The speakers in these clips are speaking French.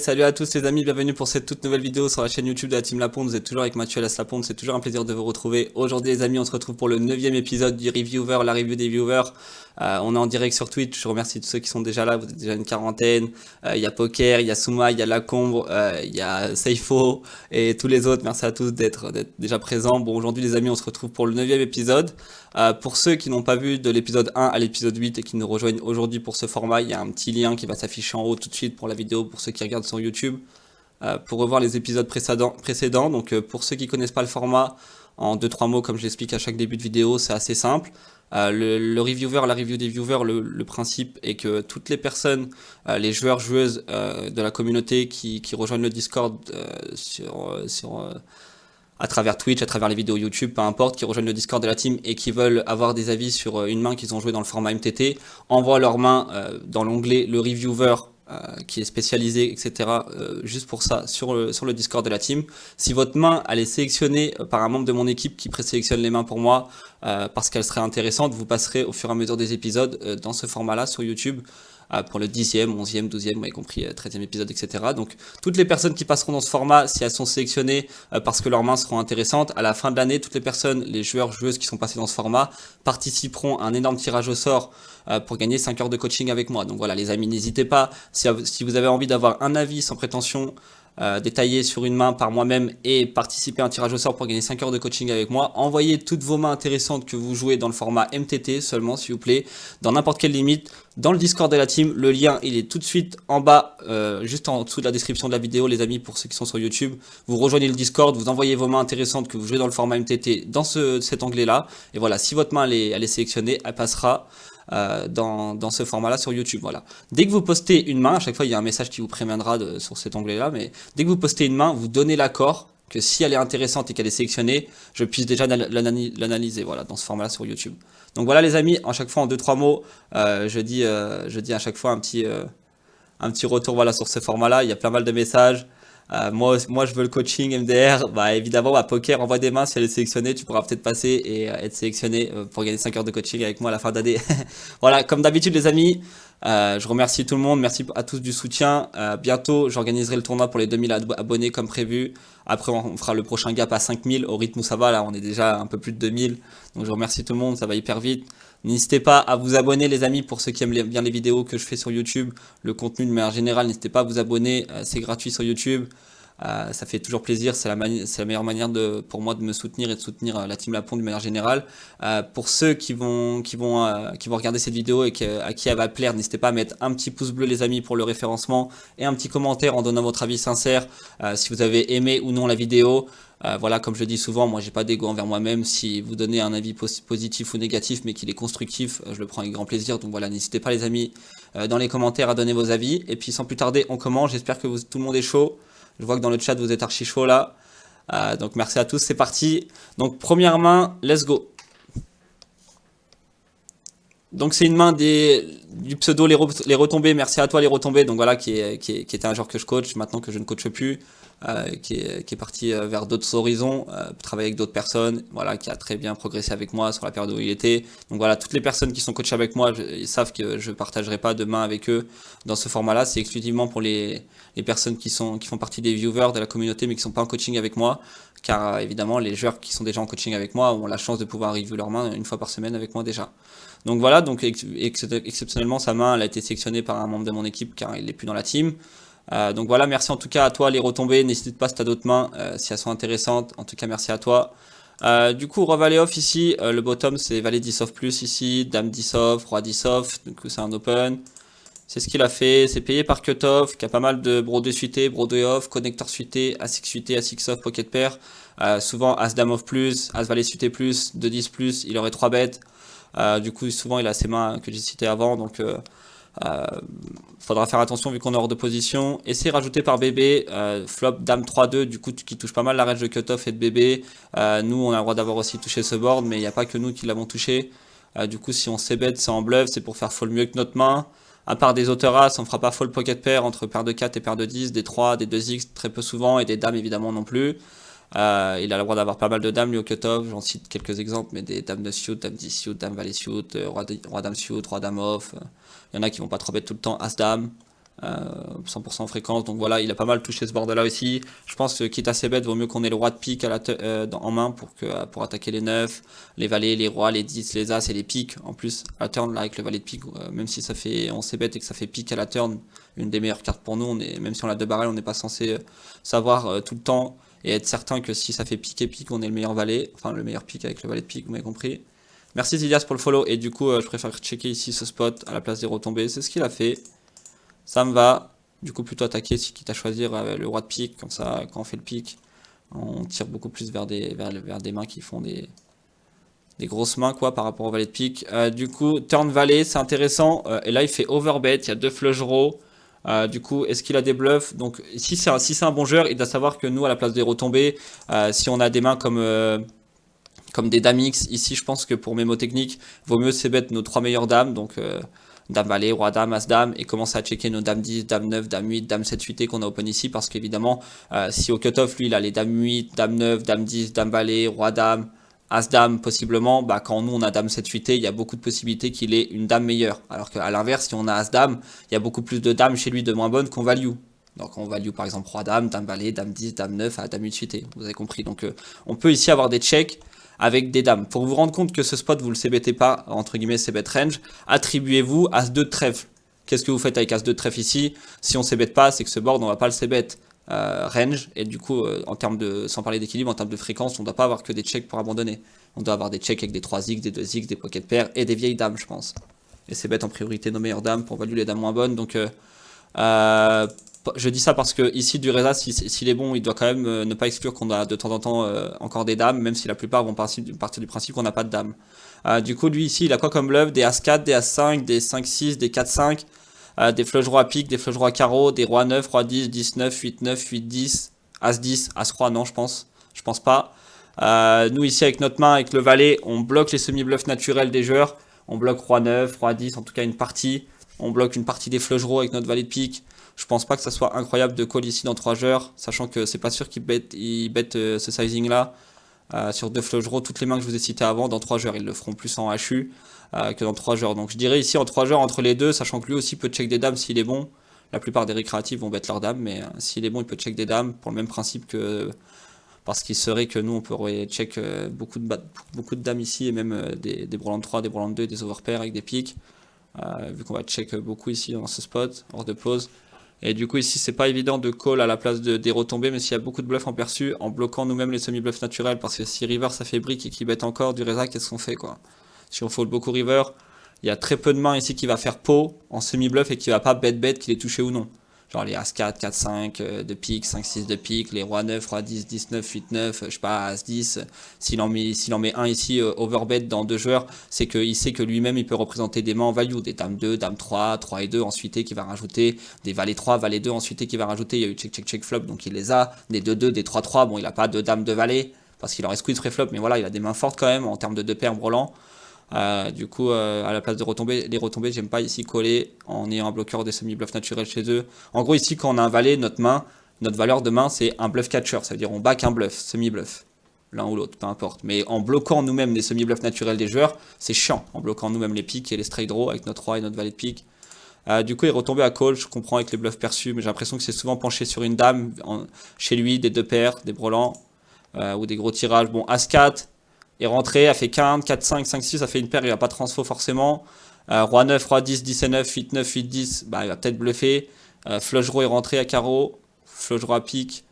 salut à tous les amis, bienvenue pour cette toute nouvelle vidéo sur la chaîne YouTube de la Team Laponde. Vous êtes toujours avec Mathieu Alas Laponde, c'est toujours un plaisir de vous retrouver. Aujourd'hui les amis, on se retrouve pour le 9e épisode du Reviewer, la review des viewers. On est en direct sur Twitch, je remercie tous ceux qui sont déjà là, vous êtes déjà une quarantaine. Il y a Poker, il y a Souma, il y a Lacombe, il y a Seifo et tous les autres. Merci à tous d'être déjà présents. Bon, aujourd'hui les amis, on se retrouve pour le 9e épisode. Pour ceux qui n'ont pas vu de l'épisode 1 à l'épisode 8 et qui nous rejoignent aujourd'hui pour ce format, il y a un petit lien qui va s'afficher en haut tout de suite pour la vidéo, pour ceux qui regardent sur YouTube, pour revoir les épisodes précédents. Donc pour ceux qui connaissent pas le format, en 2-3 mots, comme je l'explique à chaque début de vidéo, c'est assez simple. Le reviewer, la review des viewers, le principe est que toutes les personnes, les joueurs, joueuses de la communauté qui rejoignent le Discord à travers Twitch, à travers les vidéos YouTube, peu importe, qui rejoignent le Discord de la team et qui veulent avoir des avis sur une main qu'ils ont joué dans le format MTT, envoient leur main dans l'onglet le reviewer qui est spécialisé, etc. Juste pour ça, sur le Discord de la team. Si votre main, elle est sélectionnée par un membre de mon équipe qui présélectionne les mains pour moi, parce qu'elle serait intéressante, vous passerez au fur et à mesure des épisodes dans ce format-là sur YouTube. Pour le 10e, 11e, 12e, vous avez compris, 13e épisode, etc. Donc, toutes les personnes qui passeront dans ce format, si elles sont sélectionnées parce que leurs mains seront intéressantes, à la fin de l'année, toutes les personnes, les joueurs, joueuses qui sont passés dans ce format, participeront à un énorme tirage au sort pour gagner 5 heures de coaching avec moi. Donc voilà, les amis, n'hésitez pas, si vous avez envie d'avoir un avis sans prétention, détaillé sur une main par moi-même et participer à un tirage au sort pour gagner 5 heures de coaching avec moi, envoyez toutes vos mains intéressantes que vous jouez dans le format MTT seulement, s'il vous plaît, dans n'importe quelle limite, dans le Discord de la team. Le lien, il est tout de suite en bas, juste en dessous de la description de la vidéo, les amis, pour ceux qui sont sur YouTube. Vous rejoignez le Discord, vous envoyez vos mains intéressantes que vous jouez dans le format MTT dans cet onglet-là. Et voilà, si votre main elle est sélectionnée, elle passera dans ce format-là sur YouTube. Voilà. Dès que vous postez une main, à chaque fois il y a un message qui vous préviendra sur cet onglet-là, mais dès que vous postez une main, vous donnez l'accord que si elle est intéressante et qu'elle est sélectionnée, je puisse déjà l'analyser, voilà, dans ce format-là sur YouTube. Donc voilà les amis, à chaque fois en 2-3 mots, je dis à chaque fois un petit retour, voilà, sur ce format-là. Il y a plein mal de messages. Moi, je veux le coaching MDR. Bah, évidemment, à Poker, envoie des mains. Si elle est sélectionnée, tu pourras peut-être passer et être sélectionné pour gagner 5 heures de coaching avec moi à la fin d'année. Voilà, comme d'habitude, les amis, je remercie tout le monde. Merci à tous du soutien. Bientôt, j'organiserai le tournoi pour les 2000 abonnés comme prévu. Après, on fera le prochain gap à 5000 au rythme où ça va. Là, on est déjà un peu plus de 2000. Donc, je remercie tout le monde. Ça va hyper vite. N'hésitez pas à vous abonner les amis pour ceux qui aiment bien les vidéos que je fais sur YouTube, le contenu de manière générale, n'hésitez pas à vous abonner, c'est gratuit sur YouTube, ça fait toujours plaisir, c'est la meilleure manière pour moi de me soutenir et de soutenir la Team Laponde de manière générale. Pour ceux qui vont regarder cette vidéo et à qui elle va plaire, n'hésitez pas à mettre un petit pouce bleu les amis pour le référencement et un petit commentaire en donnant votre avis sincère si vous avez aimé ou non la vidéo. Voilà, comme je dis souvent, moi j'ai pas d'ego envers moi-même. Si vous donnez un avis positif ou négatif, mais qu'il est constructif, je le prends avec grand plaisir. Donc voilà, n'hésitez pas les amis dans les commentaires à donner vos avis. Et puis sans plus tarder, on commence. J'espère que tout le monde est chaud. Je vois que dans le chat vous êtes archi chaud là. Donc merci à tous, c'est parti. Donc première main, let's go. Donc c'est une main du pseudo les retombées. Merci à toi les retombées. Donc voilà, qui était un joueur que je coach maintenant que je ne coache plus. Qui est parti vers d'autres horizons, travailler avec d'autres personnes, voilà, qui a très bien progressé avec moi sur la période où il était. Donc voilà, toutes les personnes qui sont coachées avec moi, ils savent que je partagerai pas de main avec eux dans ce format-là. C'est exclusivement pour les personnes qui font partie des viewers de la communauté mais qui sont pas en coaching avec moi, car évidemment les joueurs qui sont déjà en coaching avec moi ont la chance de pouvoir review leur main une fois par semaine avec moi déjà. Donc voilà, donc exceptionnellement sa main elle a été sélectionnée par un membre de mon équipe car il n'est plus dans la team. Donc voilà, merci en tout cas à toi les retombées, n'hésite pas si tu as d'autres mains, si elles sont intéressantes, en tout cas merci à toi. Du coup, roi valet off ici, le bottom c'est valet 10 off plus ici, dame 10 off, roi 10 off, du coup c'est un open. C'est ce qu'il a fait, c'est payé par cutoff, qui a pas mal de brodé suité, brodé off, connecteur suité, as-6 suité, as-6 off, pocket pair. Souvent as-dame off plus, as-valet suité plus, 2-10 plus, il aurait 3 bêtes. Du coup souvent il a ses mains que j'ai citées avant, donc faudra faire attention vu qu'on est hors de position. Essayez rajouter par bébé, flop dame 3-2, du coup qui touche pas mal la range de cutoff et de bébé. Nous on a le droit d'avoir aussi touché ce board, mais il n'y a pas que nous qui l'avons touché. Du coup si on c-bet c'est en bluff, c'est pour faire fold mieux que notre main. À part des auteurs as, on fera pas fold pocket pair entre paire de 4 et paire de 10, des 3, des 2x très peu souvent et des dames évidemment non plus. Il a le droit d'avoir pas mal de dames lui au cutoff, j'en cite quelques exemples, mais des dames de suit, dame 10 suit, dame valet suit, roi dame suit, roi dame off. Il y en a qui vont pas trop bête tout le temps, as dame. 100% fréquence, donc voilà, il a pas mal touché ce board-là aussi. Je pense que quitte à ses bêtes, vaut mieux qu'on ait le roi de pique en main pour attaquer les 9, les valets, les rois, les 10, les as et les piques. En plus, à turn, là, avec le valet de pique, même si ça fait 11 ses bêtes et que ça fait pique à la turn, une des meilleures cartes pour nous, même si on a deux barrels, on n'est pas censé savoir tout le temps et être certain que si ça fait pique et pique, on est le meilleur valet, enfin le meilleur pique avec le valet de pique, vous m'avez compris. Merci Zidias pour le follow, et du coup, je préfère checker ici ce spot à la place des retombées, c'est ce qu'il a fait. Ça me va. Du coup, plutôt attaquer si quitte à choisir le roi de pique. Comme ça, quand on fait le pique, on tire beaucoup plus vers des mains qui font des grosses mains quoi par rapport au valet de pique. Du coup, turn valet, c'est intéressant. Et là, il fait overbet. Il y a deux flush draws. Du coup, est-ce qu'il a des bluffs? Donc, si c'est un bon joueur, il doit savoir que nous, à la place des retombées, si on a des mains comme des dames X, ici, je pense que pour mémo technique, vaut mieux c'est bet nos trois meilleures dames. Donc, dame valet, roi dame, as dame, et commencer à checker nos dames 10, dame 9, dame 8, dame 7, 8 qu'on a open ici, parce qu'évidemment, si au cutoff, lui, il a les dames 8, dame 9, dame 10, dame valet, roi dame, as dame, possiblement, bah, quand nous, on a dame 7, 8, il y a beaucoup de possibilités qu'il ait une dame meilleure. Alors qu'à l'inverse, si on a as dame, il y a beaucoup plus de dames chez lui de moins bonnes qu'on value. Donc on value par exemple roi dame, dame valet, dame 10, dame 9 à dame 8 suité, vous avez compris. Donc on peut ici avoir des checks avec des dames. Pour vous rendre compte que ce spot, vous le CBT pas, entre guillemets, CBT range, attribuez-vous As-2 de trèfle. Qu'est-ce que vous faites avec As-2 de trèfle ici? Si on CBT pas, c'est que ce board, on va pas le CBT range. Et du coup, en termes de, sans parler d'équilibre, en termes de fréquence, on doit pas avoir que des checks pour abandonner. On doit avoir des checks avec des 3x, des 2x, des pocket pairs et des vieilles dames, je pense. Et CBT en priorité nos meilleures dames pour value les dames moins bonnes. Donc, je dis ça parce que ici du Reza, s'il est bon, il doit quand même ne pas exclure qu'on a de temps en temps encore des dames, même si la plupart vont partir du principe qu'on n'a pas de dames. Du coup, lui ici, il a quoi comme bluff? Des As-4, des As-5, des 5-6, des 4-5, des flush rois pique, des flush rois carreau, des rois 9, roi 10, 10-9, 8-9, 8-10, As-10, As-roi, non, je pense. Je pense pas. Nous ici, avec notre main, avec le valet, on bloque les semi-bluffs naturels des joueurs. On bloque roi 9, roi 10, en tout cas une partie. On bloque une partie des flush draws avec notre valet de pique. Je pense pas que ça soit incroyable de call ici dans 3 joueurs, sachant que c'est pas sûr qu'il bet ce sizing là. Sur 2 flush draws, toutes les mains que je vous ai citées avant, dans 3 joueurs, ils le feront plus en HU que dans 3 joueurs. Donc je dirais ici en 3 joueurs entre les deux, sachant que lui aussi peut check des dames s'il est bon. La plupart des récréatifs vont bet leurs dames, mais s'il est bon, il peut check des dames pour le même principe que. Parce qu'il serait que nous, on pourrait check beaucoup de dames ici, et même des brelands 3, des brelands 2, des overpairs avec des piques. Vu qu'on va check beaucoup ici dans ce spot, hors de pause. Et du coup ici c'est pas évident de call à la place des retombées, mais s'il y a beaucoup de bluffs en perçu, en bloquant nous-mêmes les semi-bluffs naturels, parce que si river ça fait brick et qu'il bet encore du Reza, qu'est-ce qu'on fait quoi? Si on fold beaucoup river, il y a très peu de mains ici qui va faire pot en semi-bluff et qui va pas bet qu'il est touché ou non. Genre les As-4, 4-5 de pique, 5-6 de pique, les Roi 9, Roi 10, 19, 8-9, je sais pas, As-10. S'il en met un ici overbet dans 2 joueurs, c'est qu'il sait que lui-même il peut représenter des mains en value, des Dames 2, Dame 3, 3 et 2 ensuite qui va rajouter, des Valet 3, Valet 2 ensuite qui va rajouter, il y a eu check check check flop donc il les a, des 2-2, des 3-3, bon il a pas de Dame de Valet parce qu'il aurait squeeze pré-flop, mais voilà il a des mains fortes quand même en termes de 2 paires brelants. Du coup, à la place de retomber, les retombées, j'aime pas ici coller en ayant un bloqueur des semi-bluffs naturels chez eux. En gros, ici, quand on a un valet, notre valeur de main, c'est un bluff catcher. Ça veut dire on back un bluff, semi-bluff. L'un ou l'autre, peu importe. Mais en bloquant nous-mêmes les semi-bluffs naturels des joueurs, c'est chiant. En bloquant nous-mêmes les piques et les straight draws avec notre roi et notre valet de pique. Du coup, il est retombé à call, je comprends avec les bluffs perçus, mais j'ai l'impression que c'est souvent penché sur une dame, chez lui, des 2 paires, des brelans, ou des gros tirages. Bon, As-4. est rentré, a fait 15, 4, 5, 5, 6, ça fait une paire, il va pas transfo forcément. Roi 9, Roi 10, 10 et 9, 8, 9, 8, 10, bah, il va peut-être bluffer. Flush draw est rentré à carreau, flush draw à pique,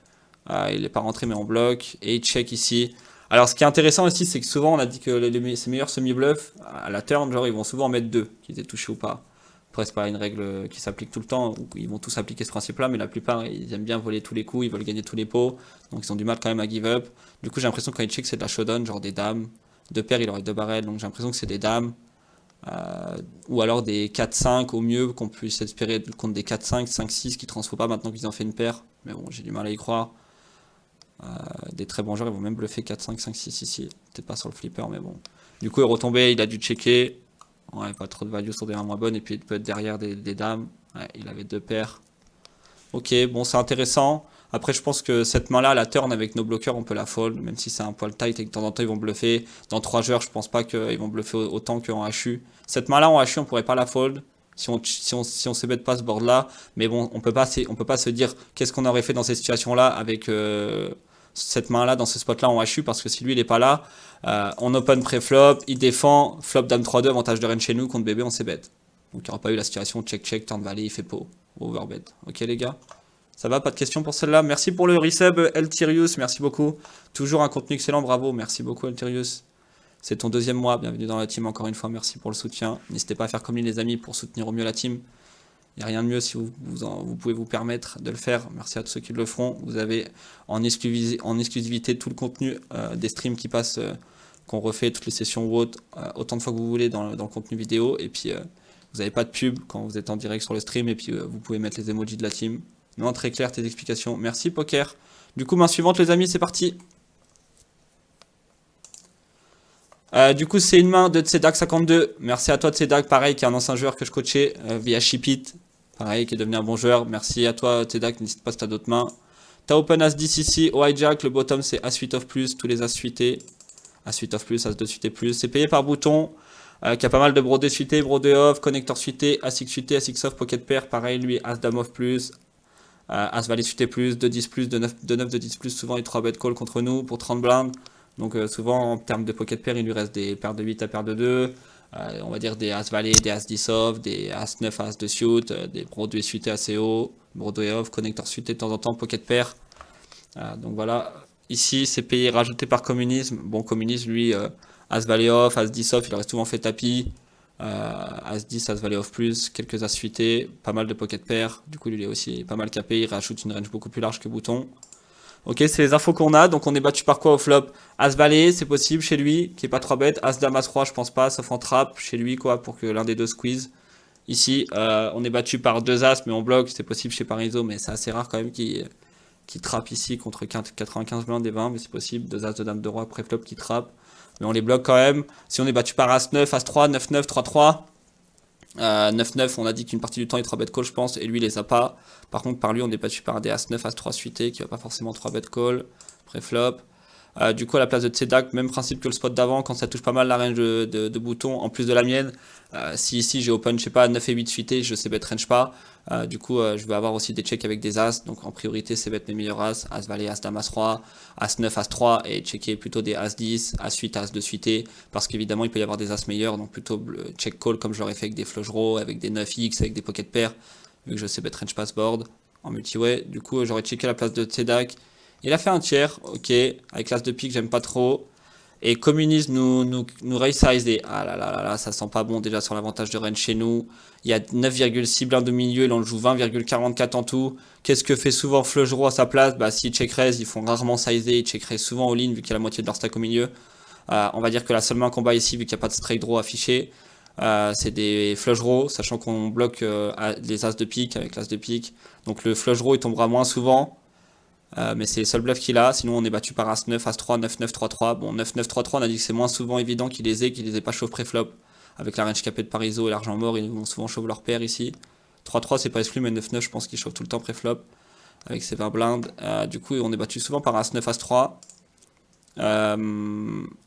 il n'est pas rentré mais on bloque, et il check ici. Alors ce qui est intéressant aussi, c'est que souvent on a dit que ses meilleurs semi-bluffs, à la turn, genre ils vont souvent en mettre 2, qu'ils aient touché ou pas. Après c'est pas une règle qui s'applique tout le temps, ils vont tous appliquer ce principe-là, mais la plupart ils aiment bien voler tous les coups, ils veulent gagner tous les pots, donc ils ont du mal quand même à give up. Du coup j'ai l'impression que quand il check c'est de la showdown, genre des dames, 2 paires il aurait 2 barrels, donc j'ai l'impression que c'est des dames. Ou alors des 4-5 au mieux, qu'on puisse espérer contre des 4-5, 5-6 qui transfèrent pas maintenant qu'ils ont fait une paire, mais bon j'ai du mal à y croire. Des très bons joueurs ils vont même bluffer 4-5, 5-6 ici, peut-être pas sur le flipper mais bon. Du coup il est retombé, il a dû checker. Ouais, pas trop de value sur des mains moins bonnes, et puis il peut être derrière des dames. Ouais, il avait 2 paires. Ok, bon, c'est intéressant. Après, je pense que cette main-là, la turn avec nos bloqueurs, on peut la fold, même si c'est un poil tight et que de temps en temps ils vont bluffer. Dans 3 joueurs, je pense pas qu'ils vont bluffer autant qu'en HU. Cette main-là, en HU, on pourrait pas la fold. Si on se bête pas ce board là, mais bon, on peut pas se dire qu'est-ce qu'on aurait fait dans cette situation-là avec cette main-là, dans ce spot-là en HU, parce que si lui il est pas là, on open pré-flop, il défend, flop dame 3-2, avantage de reine chez nous, contre bébé, on s'est bête. Donc il n'y aura pas eu la situation check-check, turn valet, il fait pot, overbet. Ok les gars? Ça va, pas de questions pour celle-là? Merci pour le resub, Eltirius, merci beaucoup. Toujours un contenu excellent, bravo, merci beaucoup Eltirius. C'est ton deuxième mois, bienvenue dans la team encore une fois, merci pour le soutien. N'hésitez pas à faire comme lui les amis pour soutenir au mieux la team. Il n'y a rien de mieux si vous pouvez vous permettre de le faire. Merci à tous ceux qui le feront. Vous avez en exclusivité tout le contenu des streams qui passent, qu'on refait, toutes les sessions ou autres, autant de fois que vous voulez dans le contenu vidéo. Et puis vous n'avez pas de pub quand vous êtes en direct sur le stream. Et puis vous pouvez mettre les emojis de la team. Non, très clair tes explications. Merci Poker. Du coup, main suivante les amis, c'est parti. Du coup, c'est une main de Tsedak52. Merci à toi, Tsedak, pareil, qui est un ancien joueur que je coachais via Shipit. Pareil, qui est devenu un bon joueur. Merci à toi, Tsedak. N'hésite pas si t'as d'autres mains. T'as Open As-10 ici. Au hijack, le bottom, c'est As-8 of plus. Tous les As suités. As-8 of plus, As-2 suité plus. C'est payé par bouton. Qui a pas mal de brodés suités, brodés off, connecteur suité, As-X suité, As-X off, pocket pair. Pareil, lui, As-Dame off plus. As-Valet suité plus, 2-10 plus, 2-9, 2-10 plus. Souvent, il 3 bet call contre nous pour 30 blindes. Donc souvent en termes de pocket pair, il lui reste des paires de 8 à paires de 2, on va dire des As-Valet, des As-10 off, des As-9 à As de suite, des brodés suités assez haut, brodés off, connecteur suité de temps en temps, pocket pair. Donc voilà, ici c'est payé rajouté par communisme. Bon, communisme lui, As-Valet off, As-10 off, il aurait souvent fait tapis, As-10, As-Valet off plus, quelques As suités, pas mal de pocket pair. Du coup lui il est aussi pas mal capé, il rajoute une range beaucoup plus large que bouton. Ok, c'est les infos qu'on a. Donc on est battu par quoi au flop? As-Valet, c'est possible chez lui, qui est pas 3 bêtes. As-Dame, As-Roi, je pense pas, sauf en trap chez lui, quoi, pour que l'un des deux squeeze. Ici, on est battu par 2 As, mais on bloque. C'est possible chez Pariso, mais c'est assez rare quand même qu'il trappe ici contre 95 blindes et 20, mais c'est possible. 2 As de Dame de Roi, pré-flop qui trappe. Mais on les bloque quand même. Si on est battu par As-9, As-3, 9-9, 3-3. 9-9, on a dit qu'une partie du temps il 3 bet call, je pense, et lui il les a pas. Par contre, par lui, on est battu par des As-9, As-3 suité qui va pas forcément 3 bet call, pré-flop. Du coup, à la place de Tsedak, même principe que le spot d'avant, quand ça touche pas mal la range de boutons, en plus de la mienne. Si ici j'ai open, je sais pas, 9 et 8 suité, je sais bet range pas. Du coup, je vais avoir aussi des checks avec des As. Donc en priorité, c'est bet mes meilleurs As. As-Valet, As-Dame, As-Roi, As-9, As-3 et checker plutôt des As-10, As-8, As-2 suité. Parce qu'évidemment, il peut y avoir des As meilleurs. Donc plutôt check call comme j'aurais fait avec des flush draws, avec des 9X, avec des pocket pairs. Vu que je sais bet range pass board en multi-way. Du coup, j'aurais checké la place de Tsedak. Il a fait un tiers, ok, avec l'as de pique, j'aime pas trop. Et communisme nous raise size et ah là là là là, ça sent pas bon déjà sur l'avantage de range chez nous. Il y a 9,6 blindes au milieu, il en joue 20,44 en tout. Qu'est-ce que fait souvent Flush Draw à sa place? Bah s'ils check raise, ils font rarement sizer, ils check raise souvent all-in vu qu'il y a la moitié de leur stack au milieu. On va dire que la seule main qu'on bat ici, vu qu'il n'y a pas de strike draw affiché, c'est des flush draw, sachant qu'on bloque les as de pique avec l'as de pique. Donc le flush draw il tombera moins souvent. Mais c'est les seuls bluffs qu'il a. Sinon, on est battu par As-9, As-3, 9-9, 3-3. Bon, 9-9, 3-3, on a dit que c'est moins souvent évident qu'il les ait pas chauve pré-flop. Avec la range capée de Pariso et l'argent mort, ils vont souvent chauve leur paire ici. 3-3, c'est pas exclu, mais 9-9, je pense qu'il chauffe tout le temps pré-flop. Avec ses 20 blindes. Du coup, on est battu souvent par As-9, As-3.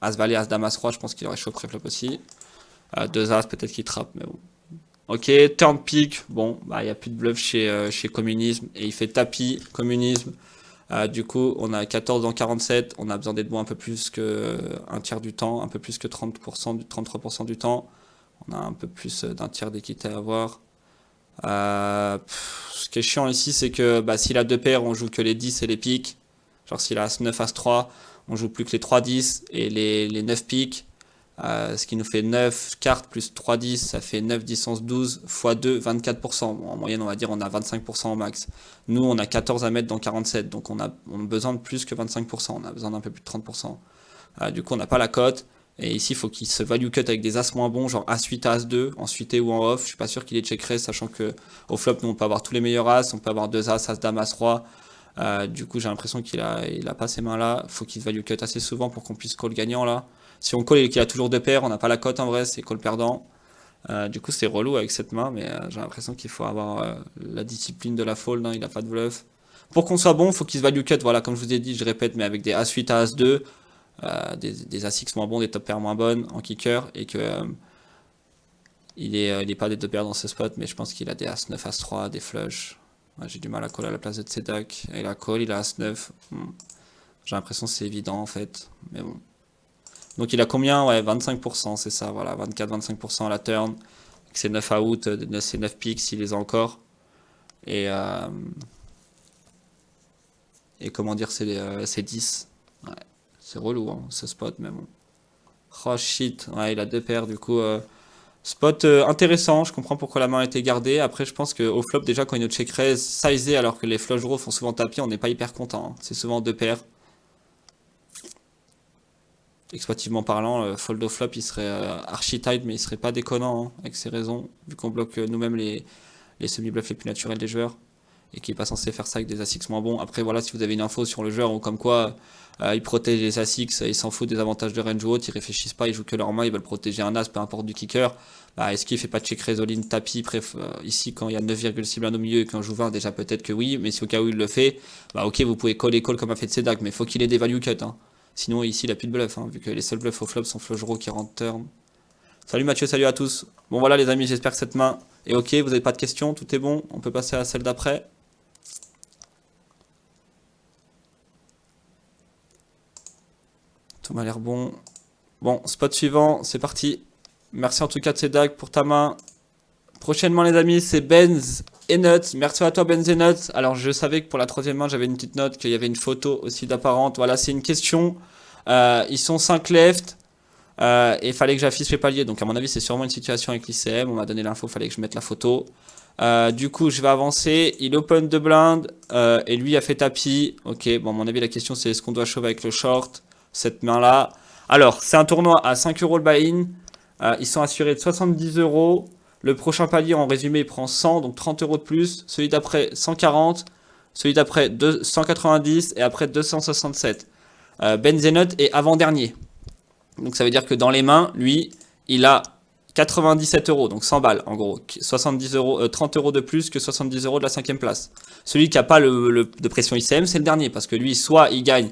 As-Valet, As-Dame, As-Roi, je pense qu'il aurait chauve pré-flop aussi. 2 As, peut-être qu'il trappe, mais bon. Ok, turn pick. Bon, bah, il n'y a plus de bluff chez Communisme. Et il fait tapis, Communisme. Du coup, on a 14 dans 47, on a besoin d'être bon un peu plus que un tiers du temps, un peu plus que 30%, 33% du temps. On a un peu plus d'un tiers d'équité à avoir. Ce qui est chiant ici, c'est que bah, s'il a deux paires, on joue que les 10 et les piques. Genre s'il a As-9, As-3, on joue plus que les 3-10 et les 9 piques. Ce qui nous fait 9 cartes plus 3-10, ça fait 9, 10, 11, 12 x 2, 24%. Bon, en moyenne, on va dire on a 25% au max. Nous, on a 14 à mettre dans 47, donc on a besoin de plus que 25%. On a besoin d'un peu plus de 30%. Du coup, on n'a pas la cote. Et ici, il faut qu'il se value cut avec des As moins bons, genre As-8 à As-2, en suité ou en off. Je suis pas sûr qu'il est check raise, sachant que au flop, nous, on peut avoir tous les meilleurs As. On peut avoir 2 As, As-Dame, As-Roi. Du coup, j'ai l'impression qu'il a pas ces mains-là. Faut qu'il se value cut assez souvent pour qu'on puisse call gagnant là. Si on call et qu'il a toujours deux paires, on n'a pas la cote en vrai, c'est call perdant. Du coup, c'est relou avec cette main, mais j'ai l'impression qu'il faut avoir la discipline de la fold. Hein, il a pas de bluff. Pour qu'on soit bon, faut qu'il se value cut. Voilà, comme je vous ai dit, je répète, mais avec des As-8 à As-2, des As-X moins bons, des top pairs moins bonnes en kicker, et que Il est pas des deux paires dans ce spot, mais je pense qu'il a des As-9, As-3, des flush. Ouais, j'ai du mal à call à la place de Tsedak. Et la call, il a As-9. J'ai l'impression que c'est évident en fait. Mais bon. Donc il a combien? Ouais, 25%, c'est ça, voilà. 24-25% à la turn. Avec ses 9 out, ses 9 picks, s'il les a encore. Et comment dire, c'est 10. Ouais. C'est relou, hein, ce spot, mais bon. Oh shit, ouais, il a deux paires, du coup. Spot intéressant, je comprends pourquoi la main a été gardée. Après, je pense qu'au flop, déjà, quand il nous check raise sizé, alors que les flush draws font souvent tapis, on n'est pas hyper content, hein. C'est souvent deux paires. Exploitivement parlant, fold au flop, il serait archi tight, mais il serait pas déconnant, hein, avec ses raisons, vu qu'on bloque nous-mêmes les semi-bluffs les plus naturels des joueurs, et qui est pas censé faire ça avec des As-X moins bons. Après, voilà, si vous avez une info sur le joueur, ou comme quoi il protège les As-X, il s'en fout des avantages de range ou autre, ils réfléchissent pas, ils jouent que leur main, ils veulent protéger un As, peu importe du kicker. Bah, est-ce qu'il fait pas de check raise all-in tapis, bref, ici quand il y a 9,6 blindes au milieu et qu'un joue 20, déjà peut-être que oui, mais si au cas où il le fait, bah ok, vous pouvez call et call comme a fait Tsedak, mais faut qu'il ait des value cut, hein. Sinon ici il a plus de bluff, hein, vu que les seuls bluffs au flop sont flush draw qui rentrent turn. Salut Mathieu, salut à tous. Bon voilà les amis, j'espère que cette main est ok, vous n'avez pas de questions, tout est bon, on peut passer à celle d'après. Tout m'a l'air bon. Bon, spot suivant, c'est parti. Merci en tout cas de Tsedak pour ta main. Prochainement les amis, c'est Benz et Nuts. Merci à toi Benz et Nuts. Alors je savais que pour la troisième main, j'avais une petite note, qu'il y avait une photo aussi d'apparente. Voilà, c'est une question. Ils sont 5 left. Et il fallait que j'affiche les paliers. Donc à mon avis, c'est sûrement une situation avec l'ICM. On m'a donné l'info, il fallait que je mette la photo. Du coup, je vais avancer. Il open de blind. Et lui a fait tapis. Ok, bon, à mon avis, la question c'est est-ce qu'on doit shove avec le short, cette main-là. Alors, c'est un tournoi à 5 euros le buy-in. Ils sont assurés de 70 euros. Le prochain palier, en résumé, il prend 100, donc 30 euros de plus. Celui d'après, 140. Celui d'après, 190. Et après, 267. Benzenot est avant-dernier. Donc ça veut dire que dans les mains, lui, il a 97 euros, donc 100 balles en gros. 70 euros, 30 euros de plus que 70 euros de la cinquième place. Celui qui n'a pas de pression ICM, c'est le dernier, parce que lui, soit il gagne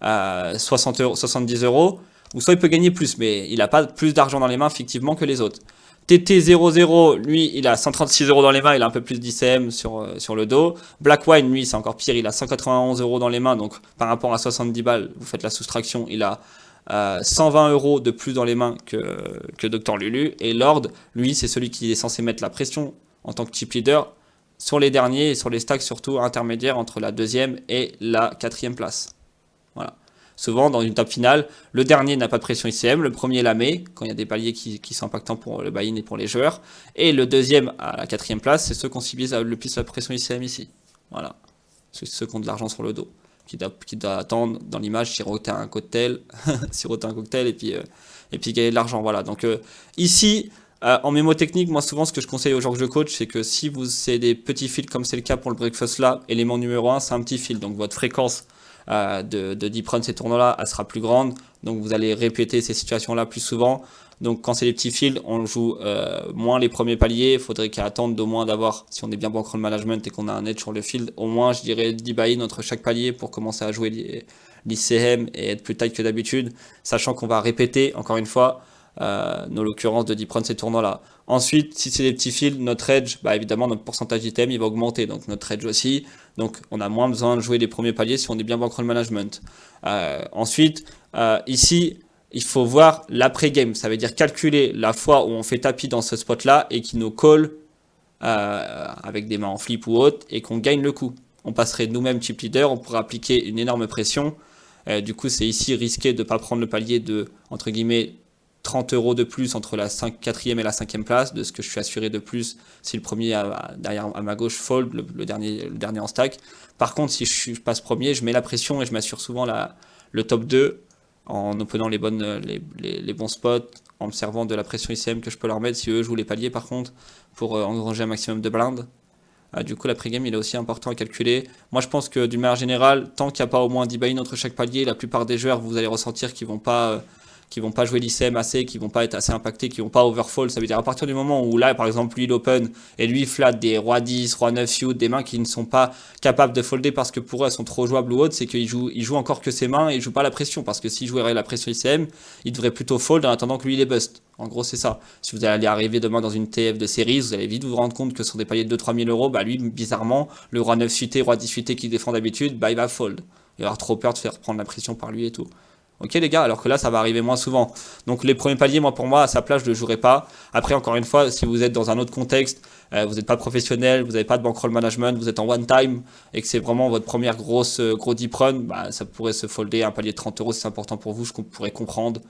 60 euros, 70 euros, ou soit il peut gagner plus, mais il n'a pas plus d'argent dans les mains fictivement que les autres. TT00, lui, il a 136 euros dans les mains, il a un peu plus d'ICM sur le dos. Black Wine, lui, c'est encore pire, il a 191 euros dans les mains, donc par rapport à 70 balles, vous faites la soustraction, il a 120 euros de plus dans les mains que Dr Lulu. Et Lord, lui, c'est celui qui est censé mettre la pression en tant que chip leader sur les derniers et sur les stacks surtout intermédiaires entre la deuxième et la quatrième place. Voilà. Souvent, dans une table finale, le dernier n'a pas de pression ICM, le premier la met, quand il y a des paliers qui sont impactants pour le buy-in et pour les joueurs. Et le deuxième à la quatrième place, c'est ceux qu'on subit le plus la pression ICM ici. Voilà. C'est ceux qui ont de l'argent sur le dos. Qui doit attendre dans l'image, siroter un cocktail, et puis gagner de l'argent. Voilà. Donc ici, en mémo technique, moi souvent ce que je conseille aux gens que je coach, c'est que si c'est des petits fils comme c'est le cas pour le breakfast là, élément numéro 1, c'est un petit fil. Donc votre fréquence de deep run ces tournois-là, elle sera plus grande. Donc vous allez répéter ces situations-là plus souvent. Donc quand c'est des petits fields, on joue moins les premiers paliers. Il faudrait qu'à attendre d'au moins d'avoir, si on est bien bankroll management et qu'on a un edge sur le field, au moins je dirais 10 buy-in entre chaque palier pour commencer à jouer l'ICM et être plus tight que d'habitude, sachant qu'on va répéter encore une fois nos occurrences de deep run ces tournois-là. Ensuite, si c'est des petits fields, notre edge, bah évidemment notre pourcentage d'item il va augmenter, donc notre edge aussi. Donc on a moins besoin de jouer les premiers paliers si on est bien bankroll management. Ensuite, ici, il faut voir l'après-game. Ça veut dire calculer la fois où on fait tapis dans ce spot-là et qui nous colle avec des mains en flip ou autre et qu'on gagne le coup. On passerait nous-mêmes chip leader, on pourrait appliquer une énorme pression. Du coup, c'est ici risqué de ne pas prendre le palier de, entre guillemets, 30 euros de plus entre la 4e et la 5e place, de ce que je suis assuré de plus si le premier derrière à ma gauche fold, le dernier en stack. Par contre, si je passe premier, je mets la pression et je m'assure souvent le top 2 en openant les bons spots, en me servant de la pression ICM que je peux leur mettre si eux jouent les paliers par contre, pour engranger un maximum de blindes. Du coup, la pré-game, il est aussi important à calculer. Moi, je pense que d'une manière générale, tant qu'il n'y a pas au moins 10 buy-in entre chaque palier, la plupart des joueurs, vous allez ressentir qu'ils vont pas jouer l'ICM assez, qu'ils vont pas être assez impactés, qu'ils vont pas overfall. Ça veut dire à partir du moment où là, par exemple, lui, il open et lui, il flat des roi 10, roi 9 suit, des mains qui ne sont pas capables de folder parce que pour eux, elles sont trop jouables ou autre, c'est qu'il joue encore que ses mains et il joue pas la pression. Parce que s'il jouerait la pression ICM, il devrait plutôt fold en attendant que lui, il est bust. En gros, c'est ça. Si vous allez arriver demain dans une TF de série, vous allez vite vous rendre compte que sur des paliers de 2-3 000 euros, bah lui, bizarrement, le roi 9 suité, roi 10 suité qui défend d'habitude, bah il va fold. Il va avoir trop peur de faire prendre la pression par lui et tout. Ok les gars, alors que là ça va arriver moins souvent. Donc les premiers paliers, moi pour moi, à sa place, je ne le jouerai pas. Après, encore une fois, si vous êtes dans un autre contexte, vous n'êtes pas professionnel, vous n'avez pas de bankroll management, vous êtes en one time et que c'est vraiment votre première gros deep run, bah, ça pourrait se folder un palier de 30 euros si c'est important pour vous, je pourrais comprendre.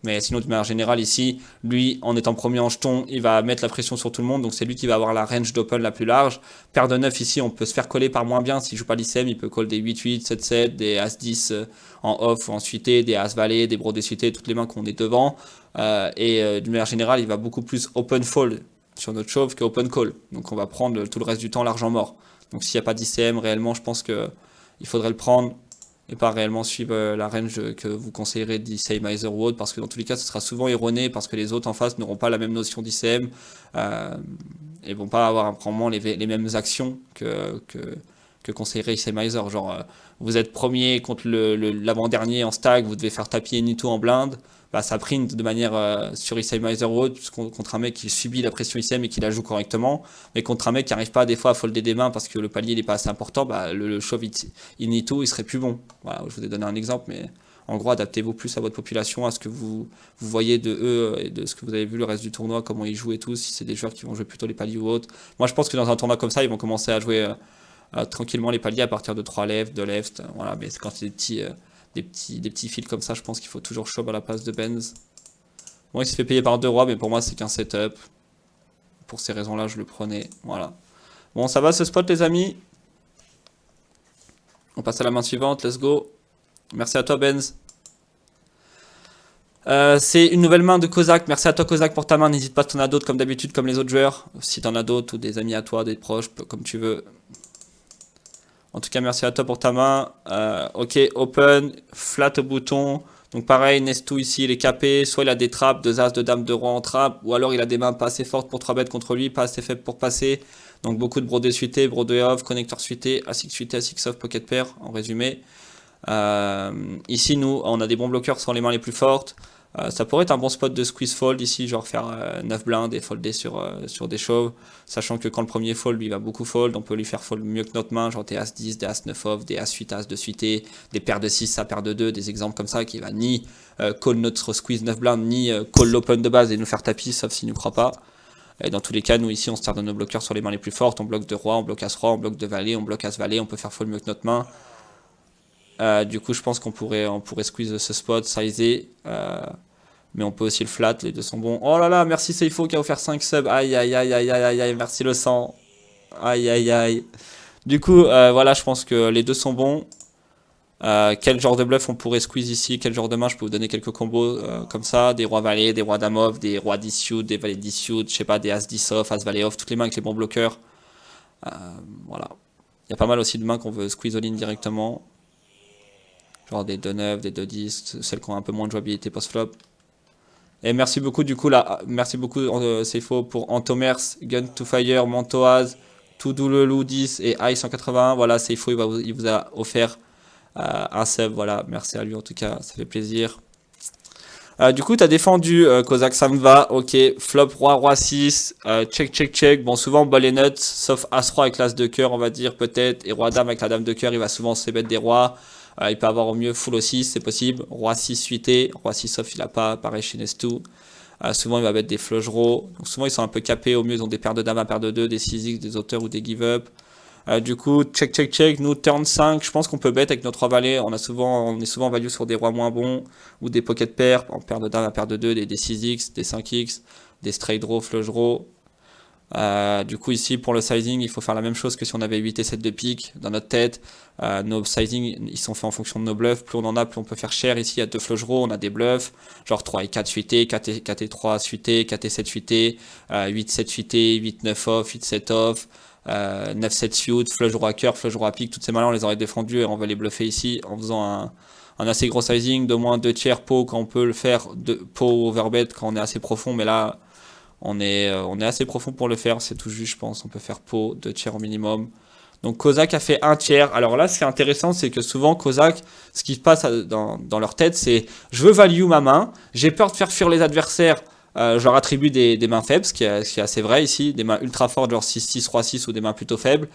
Mais sinon, de manière générale, ici, lui, en étant premier en jeton, il va mettre la pression sur tout le monde. Donc, c'est lui qui va avoir la range d'open la plus large. Paire de 9, ici, on peut se faire coller par moins bien. S'il joue pas l'ICM, il peut call des 8-8, 7-7, des As-10 en off ou en suité, des As-Valet, des brodés suités, toutes les mains qu'on est devant. D'une manière générale, il va beaucoup plus open fold sur notre chauve que open call. Donc, on va prendre tout le reste du temps l'argent mort. Donc, s'il n'y a pas d'ICM, réellement, je pense que il faudrait le prendre et pas réellement suivre la range que vous conseillerez d'ICM ou autre, parce que dans tous les cas, ce sera souvent erroné, parce que les autres en face n'auront pas la même notion d'ICM, et vont pas avoir vraiment les mêmes actions que conseillerait ICM. Genre, vous êtes premier contre l'avant-dernier en stag, vous devez faire tapis Nito en blinde, bah, ça print de manière sur ICM ou autre, contre un mec qui subit la pression ICM et qui la joue correctement, mais contre un mec qui n'arrive pas des fois à folder des mains parce que le palier n'est pas assez important, bah, le shove Inito il serait plus bon. Voilà, je vous ai donné un exemple, mais en gros, adaptez-vous plus à votre population, à ce que vous voyez de eux et de ce que vous avez vu le reste du tournoi, comment ils jouent et tout, si c'est des joueurs qui vont jouer plutôt les paliers ou autres. Moi, je pense que dans un tournoi comme ça, ils vont commencer à jouer tranquillement les paliers à partir de 3 left, 2 left, voilà, mais c'est quand c'est des petits fils comme ça, je pense qu'il faut toujours shove à la place de Benz. Bon, il se fait payer par 2 rois, mais pour moi, c'est qu'un setup. Pour ces raisons-là, je le prenais. Voilà. Bon, ça va ce spot, les amis? On passe à la main suivante, let's go. Merci à toi, Benz. C'est une nouvelle main de Kozak. Merci à toi, Kozak, pour ta main. N'hésite pas si t'en as d'autres, comme d'habitude, comme les autres joueurs. Si t'en as d'autres, ou des amis à toi, des proches, comme tu veux. En tout cas, merci à toi pour ta main. Ok, open, flat au bouton. Donc pareil, Nestou ici, il est capé. Soit il a des trappes, 2 as, 2 dames, 2 rois en trappe. Ou alors il a des mains pas assez fortes pour 3 bêtes contre lui, pas assez faibles pour passer. Donc beaucoup de brodés suités, brodés off, connecteur suité, A6 suité, A6 off, pocket pair, en résumé. Ici, nous, on a des bons bloqueurs sur les mains les plus fortes. Ça pourrait être un bon spot de squeeze fold ici, genre faire 9 blindes et folder sur des chauves, sachant que quand le premier fold, lui, il va beaucoup fold, on peut lui faire fold mieux que notre main, genre des As-10, des As-9 off, des As-8, As de suité, des paires de 6 à paires de 2, des exemples comme ça, qui va ni call notre squeeze 9 blindes, ni call l'open de base et nous faire tapis, sauf s'il ne nous croit pas. Et dans tous les cas, nous ici, on se sert de nos bloqueurs sur les mains les plus fortes, on bloque de roi, on bloque As-Roi, on bloque de valet, on bloque As-Valet, on peut faire fold mieux que notre main. Du coup, je pense qu'on pourrait squeeze ce spot, sizer. Mais on peut aussi le flat, les deux sont bons. Oh là là, merci Seifo qui a offert 5 subs. Aïe aïe aïe aïe aïe aïe aïe, merci le sang. Aïe aïe aïe. Du coup, voilà, je pense que les deux sont bons. Quel genre de bluff on pourrait squeeze ici? Quel genre de main? Je peux vous donner quelques combos comme ça. Des rois valets, des rois dame off, des rois 10 suit, des valets 10 suit, je sais pas, des as 10 off, as valet off, toutes les mains avec les bons bloqueurs. Voilà. Il y a pas mal aussi de mains qu'on veut squeeze all-in directement. Genre des 2-9, des 2-10, celles qui ont un peu moins de jouabilité post-flop. Et merci beaucoup du coup là, merci beaucoup Seifo pour Antomers, Gun to Fire, Mantoaz, Toudoulelou 10 et I181. Voilà, Seifo il vous a offert un sub, voilà, merci à lui en tout cas, ça fait plaisir. Du coup, tu as défendu Kozak, ça me va, ok, flop roi, roi 6, check, check, check. Bon, souvent, ball et nuts, sauf As-Roi avec l'As de cœur, on va dire, peut-être, et roi dame avec la dame de cœur, il va souvent se mettre des rois. Il peut avoir au mieux full au 6, c'est possible. Roi 6 suité, roi 6 off, il a pas, pareil chez Nestou. Souvent, il va mettre des flush draws. Donc, souvent, ils sont un peu capés. Au mieux, ils ont des paires de dames à paire de 2, des 6x, des auteurs ou des give-up. Du coup, check, check, check. Nous, turn 5, je pense qu'on peut bet avec nos 3 valets. On est souvent value sur des rois moins bons ou des pocket pairs, en paire de dames à paire de 2, des 6x, des 5x, des straight draw, flush draw. Du coup ici pour le sizing il faut faire la même chose que si on avait 8 et 7 de pique dans notre tête. Nos sizing ils sont faits en fonction de nos bluffs, plus on en a plus on peut faire cher. Ici il y a 2 flush draws, on a des bluffs genre 3 et 4 suités, 4 et 3 suités, 4 et 7 suités, 8 7 suités, 8 9 off, 8 7 off, 9 7 suit, flush draw à cœur, flush draw à pique. Toutes ces mains là on les aurait défendues et on va les bluffer ici en faisant un assez gros sizing de moins 2 tiers pot quand on peut le faire, de pot overbet quand on est assez profond, mais là on est assez profond pour le faire, c'est tout juste je pense, on peut faire pot, 2 tiers au minimum. Donc Kozak a fait 1 tiers. Alors là ce qui est intéressant c'est que souvent Kozak, ce qui se passe dans leur tête c'est je veux value ma main, j'ai peur de faire fuir les adversaires je leur attribue des mains faibles, ce qui est assez vrai ici, des mains ultra fortes, genre 6-6, 3-6 ou des mains plutôt faibles.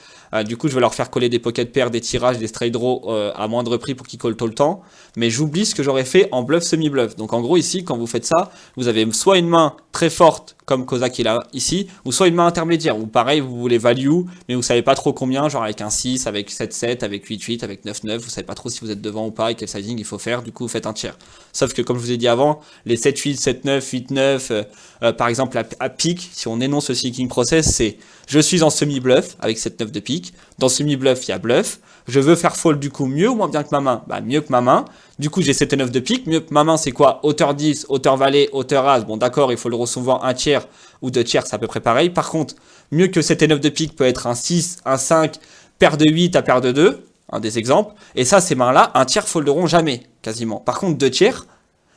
Du coup, je vais leur faire coller des pocket pairs, des tirages, des straight draws à moindre prix pour qu'ils collent tout le temps. Mais j'oublie ce que j'aurais fait en bluff semi-bluff. Donc en gros, ici, quand vous faites ça, vous avez soit une main très forte, comme Kozak il a ici, ou soit une main intermédiaire, ou pareil, vous voulez value, mais vous savez pas trop combien, genre avec un 6, avec 7-7, avec 8-8, avec 9-9, vous savez pas trop si vous êtes devant ou pas et quel sizing il faut faire, du coup vous faites un tiers. Sauf que comme je vous ai dit avant, les 7-8, 7-9, 8-9, par exemple à pique, si on énonce le seeking process, c'est je suis en semi-bluff avec 7-9 de pique, dans semi-bluff il y a bluff, je veux faire fold du coup mieux ou moins bien que ma main? Bah mieux que ma main, du coup j'ai 7 et 9 de pique, mieux que ma main c'est quoi? Hauteur 10, hauteur valet, hauteur as, bon d'accord il faut le recevoir un tiers ou deux tiers, c'est à peu près pareil, par contre mieux que 7 et 9 de pique peut être un 6, un 5, paire de 8 à paire de 2, un des exemples, et ça ces mains là, un tiers folderont jamais, quasiment. Par contre deux tiers,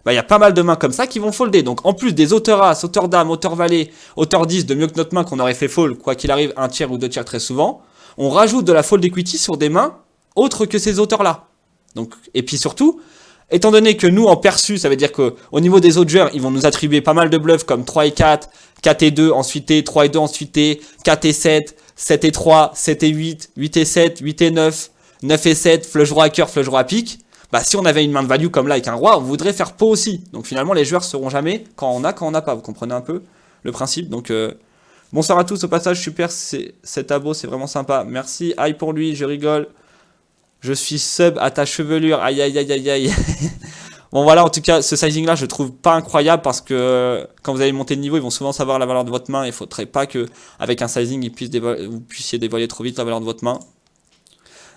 bah, y a pas mal de mains comme ça qui vont folder. Donc, en plus des auteurs as, auteurs dame, auteurs valet, auteurs 10 de mieux que notre main qu'on aurait fait fold, quoi qu'il arrive, un tiers ou deux tiers très souvent, on rajoute de la fold equity sur des mains autres que ces auteurs-là. Donc, et puis surtout, étant donné que nous, en perçu, ça veut dire que au niveau des autres joueurs, ils vont nous attribuer pas mal de bluffs comme 3 et 4, 4 et 2, ensuite T, 3 et 2, ensuite T, 4 et 7, 7 et 3, 7 et 8, 8 et 7, 8 et 9, 9 et 7, flush roi à cœur, flush roi à pique. Bah, si on avait une main de value comme là avec un roi, on voudrait faire pot aussi. Donc finalement, les joueurs seront jamais quand on n'a pas. Vous comprenez un peu le principe. Donc bonsoir à tous au passage, super, cet abo, c'est vraiment sympa. Merci, aïe pour lui, je rigole. Je suis sub à ta chevelure, aïe aïe aïe aïe aïe. Bon voilà, en tout cas, ce sizing là, je le trouve pas incroyable parce que quand vous allez monter de niveau, ils vont souvent savoir la valeur de votre main. Il faudrait pas que avec un sizing, vous puissiez dévoiler trop vite la valeur de votre main.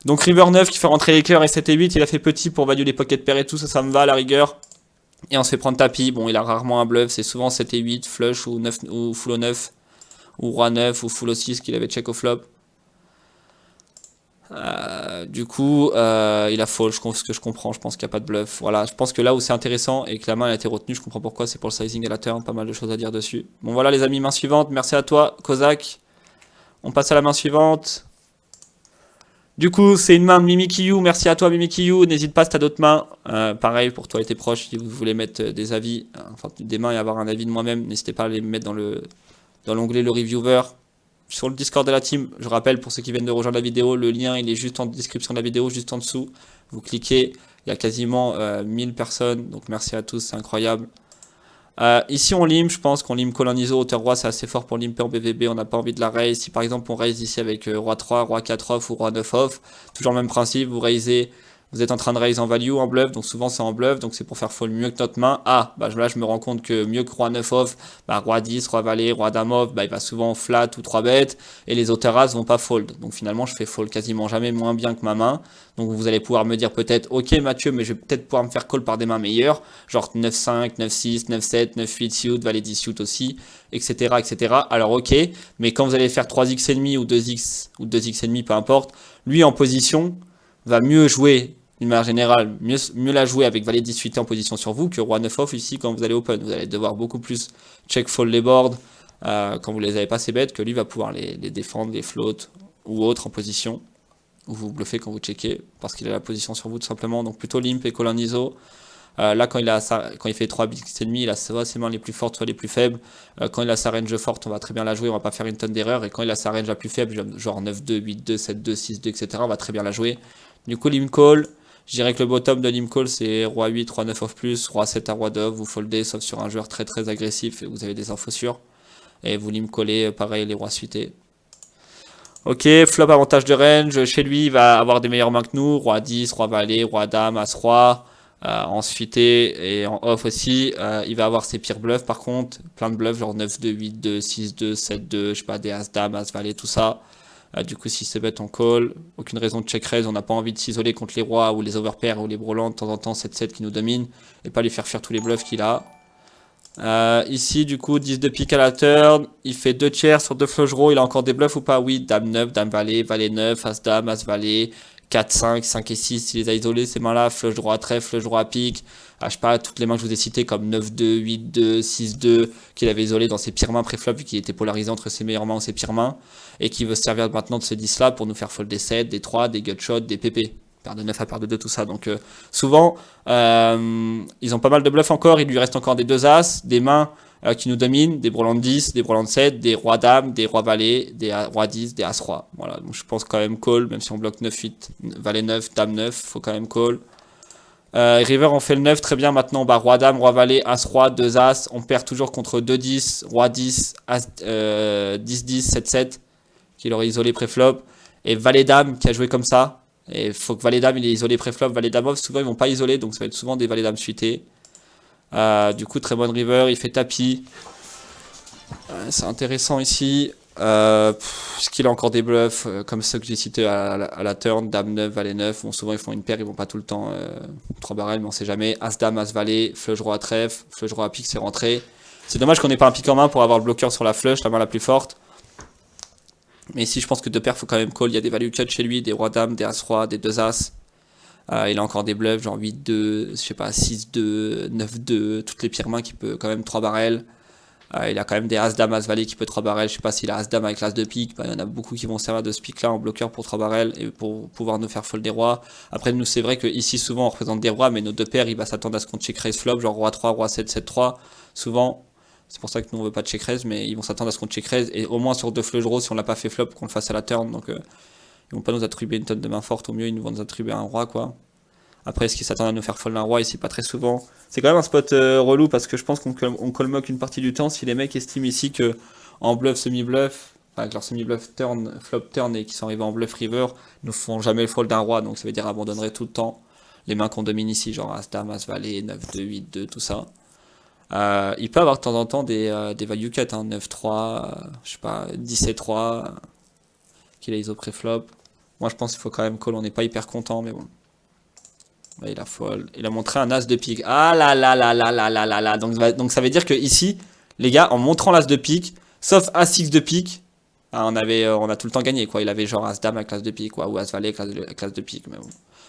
Donc River 9 qui fait rentrer les cœurs et 7 et 8, il a fait petit pour value les pocket pairs et tout, ça me va à la rigueur. Et on se fait prendre tapis, bon il a rarement un bluff, c'est souvent 7 et 8, flush ou 9 ou full au 9, ou roi 9 ou full au 6 qu'il avait check au flop. Du coup, il a fold, ce que je comprends, je pense qu'il n'y a pas de bluff. Voilà, je pense que là où c'est intéressant et que la main a été retenue, je comprends pourquoi, c'est pour le sizing et la turn, pas mal de choses à dire dessus. Bon voilà les amis, main suivante, merci à toi Kozak. On passe à la main suivante. Du coup, c'est une main de Mimikiyu. Merci à toi, Mimikiyu. N'hésite pas si t'as d'autres mains. Pareil, pour toi et tes proches, si vous voulez mettre des avis, enfin des mains et avoir un avis de moi-même, n'hésitez pas à les mettre dans l'onglet le reviewer. Sur le Discord de la team, je rappelle pour ceux qui viennent de rejoindre la vidéo, le lien il est juste en description de la vidéo, juste en dessous. Vous cliquez, il y a quasiment 1000 personnes, donc merci à tous, c'est incroyable. Ici on lim, je pense qu'on lim call en ISO, hauteur roi c'est assez fort pour limper en BVB, on n'a pas envie de la raise. Si par exemple on raise ici avec roi 3, roi 4 off ou roi 9 off, toujours le même principe, vous raisez, vous êtes en train de raise en value, en bluff, donc souvent c'est en bluff, donc c'est pour faire fold mieux que notre main. Ah, bah là je me rends compte que mieux que roi 9 off, bah roi 10, roi valet, roi dame off, bah il va souvent flat ou 3 bêtes, et les auteurs as vont pas fold. Donc finalement je fais fold quasiment jamais moins bien que ma main. Donc vous allez pouvoir me dire peut-être, ok Mathieu, mais je vais peut-être pouvoir me faire call par des mains meilleures, genre 9-5, 9-6, 9-7, 9-8 suit, valet 10 suit aussi, etc., etc. Alors ok, mais quand vous allez faire 3x et demi ou 2x ou 2x et demi, peu importe, lui en position va mieux jouer d'une manière générale, mieux la jouer avec valet 18 en position sur vous que roi 9 off ici quand vous allez open. Vous allez devoir beaucoup plus check fold les boards quand vous les avez pas ces bêtes que lui va pouvoir les défendre, les float ou autres en position. Ou vous bluffez quand vous checkez parce qu'il a la position sur vous tout simplement. Donc plutôt limp et call en ISO. Là quand il fait 3 bits et demi, il a soit ses mains les plus fortes soit les plus faibles. Quand il a sa range forte, on va très bien la jouer, on va pas faire une tonne d'erreurs. Et quand il a sa range la plus faible, genre 9-2, 8-2, 7-2, 6-2, etc., on va très bien la jouer. Du coup limp call. Je dirais que le bottom de limp call c'est roi 8, roi 9 off plus, roi 7 à roi d'off, vous foldez sauf sur un joueur très très agressif et vous avez des infos sûres. Et vous limp collez pareil les rois suités. Ok, flop avantage de range, chez lui il va avoir des meilleures mains que nous, roi 10, roi valet, roi dame, as roi, en suité et en off aussi, il va avoir ses pires bluffs par contre, plein de bluffs genre 9-2, 8-2, 6-2, 7-2, je sais pas, des as dame, as valet, tout ça. Du coup si c'est bête on call, aucune raison de check raise, on n'a pas envie de s'isoler contre les rois ou les overpairs ou les brolants de temps en temps 7-7 qui nous dominent et pas lui faire tous les bluffs qu'il a. Ici du coup 10 de pique à la turn, il fait 2 tiers sur 2 flush draws, il a encore des bluffs ou pas? Oui, dame 9, dame valet, valet 9, as dame, as valet, 4, 5, 5 et 6, il les a isolés ces mains là, flush droit à trèfle, flush droit à pique, je sais pas, toutes les mains que je vous ai citées comme 9-2, 8-2, 6-2, qu'il avait isolé dans ses pires mains pré-flop vu qu'il était polarisé entre ses meilleures mains ou ses pires mains, et qui veut se servir maintenant de ce 10 là pour nous faire fold des 7, des 3, des gutshots, des PP. Paire de 9 à paire de 2, tout ça. Donc souvent, ils ont pas mal de bluffs encore. Il lui reste encore des 2 As, des mains qui nous dominent, des brelands de 10, des brelands de 7, des rois dames, des rois valets, des rois 10, des As roi. Voilà, donc je pense quand même call, même si on bloque 9-8, valet 9, dame 9, faut quand même call. River on fait le 9, très bien. Maintenant, bah, roi dame, roi valet, As roi, 2 As. On perd toujours contre 2 10, roi 10, As, 10 10, 7 7, qu'il aurait isolé préflop. Et valet dame qui a joué comme ça. Et il faut que valet dame il est isolé préflop, valet dame off, souvent ils vont pas isoler, donc ça va être souvent des valets dame suités. Du coup, très bonne river, il fait tapis. C'est intéressant ici. Est-ce qu'il a encore des bluffs comme ceux que j'ai cités à la turn, dame 9, valet 9. Bon, souvent ils font une paire, ils vont pas tout le temps 3 barrels, mais on sait jamais. As dame, as valet, flush roi à trèfle, flush roi à pique, c'est rentré. C'est dommage qu'on ait pas un pique en main pour avoir le bloqueur sur la flush, la main la plus forte. Mais ici, je pense que deux paires, faut quand même call. Il y a des value cut chez lui, des rois dames, des as rois, des 2 as. Il a encore des bluffs, genre 8-2, je sais pas, 6-2, 9-2, toutes les pires mains qui peut quand même 3 barrels. Il a quand même des as dames, as valet qui peut 3 barrels. Je sais pas s'il a as dame avec l'as de pique. Bah, il y en a beaucoup qui vont servir de ce pique là en bloqueur pour 3 barrels et pour pouvoir nous faire fold des rois. Après, nous, c'est vrai que ici, souvent, on représente des rois, mais nos deux paires, il va s'attendre à ce qu'on check raise flop, genre roi 3, roi 7, 7, 3. Souvent, c'est pour ça que nous, on veut pas de check raise, mais ils vont s'attendre à ce qu'on check raise. Et au moins sur 2 flush draws, si on l'a pas fait flop, qu'on le fasse à la turn. Donc, ils vont pas nous attribuer une tonne de main forte. Au mieux, ils vont nous attribuer un roi, quoi. Après, est-ce qu'ils s'attendent à nous faire fold un roi ici? Pas très souvent. C'est quand même un spot relou parce que je pense qu'on call mock une partie du temps si les mecs estiment ici que en bluff, semi-bluff, enfin avec leur semi-bluff turn, flop turn et qui sont arrivés en bluff river, nous font jamais le fold d'un roi. Donc ça veut dire abandonnerait tout le temps les mains qu'on domine ici, genre as dame, as valet, 9-2, 8-2, tout ça. Il peut avoir de temps en temps des value cut, hein, 9-3, je sais pas, 17-3, qu'il a iso pré-flop. Moi je pense qu'il faut quand même call, on n'est pas hyper content, mais bon. Ouais, il a fold. Il a montré un as de pique. Ah là là là là là là là là. Donc ça veut dire que ici, les gars, en montrant l'as de pique, sauf as-x de pique, on a tout le temps gagné, quoi. Il avait genre as dame avec l'as de pique, quoi, ou as valet avec l'as de pique. Mais bon,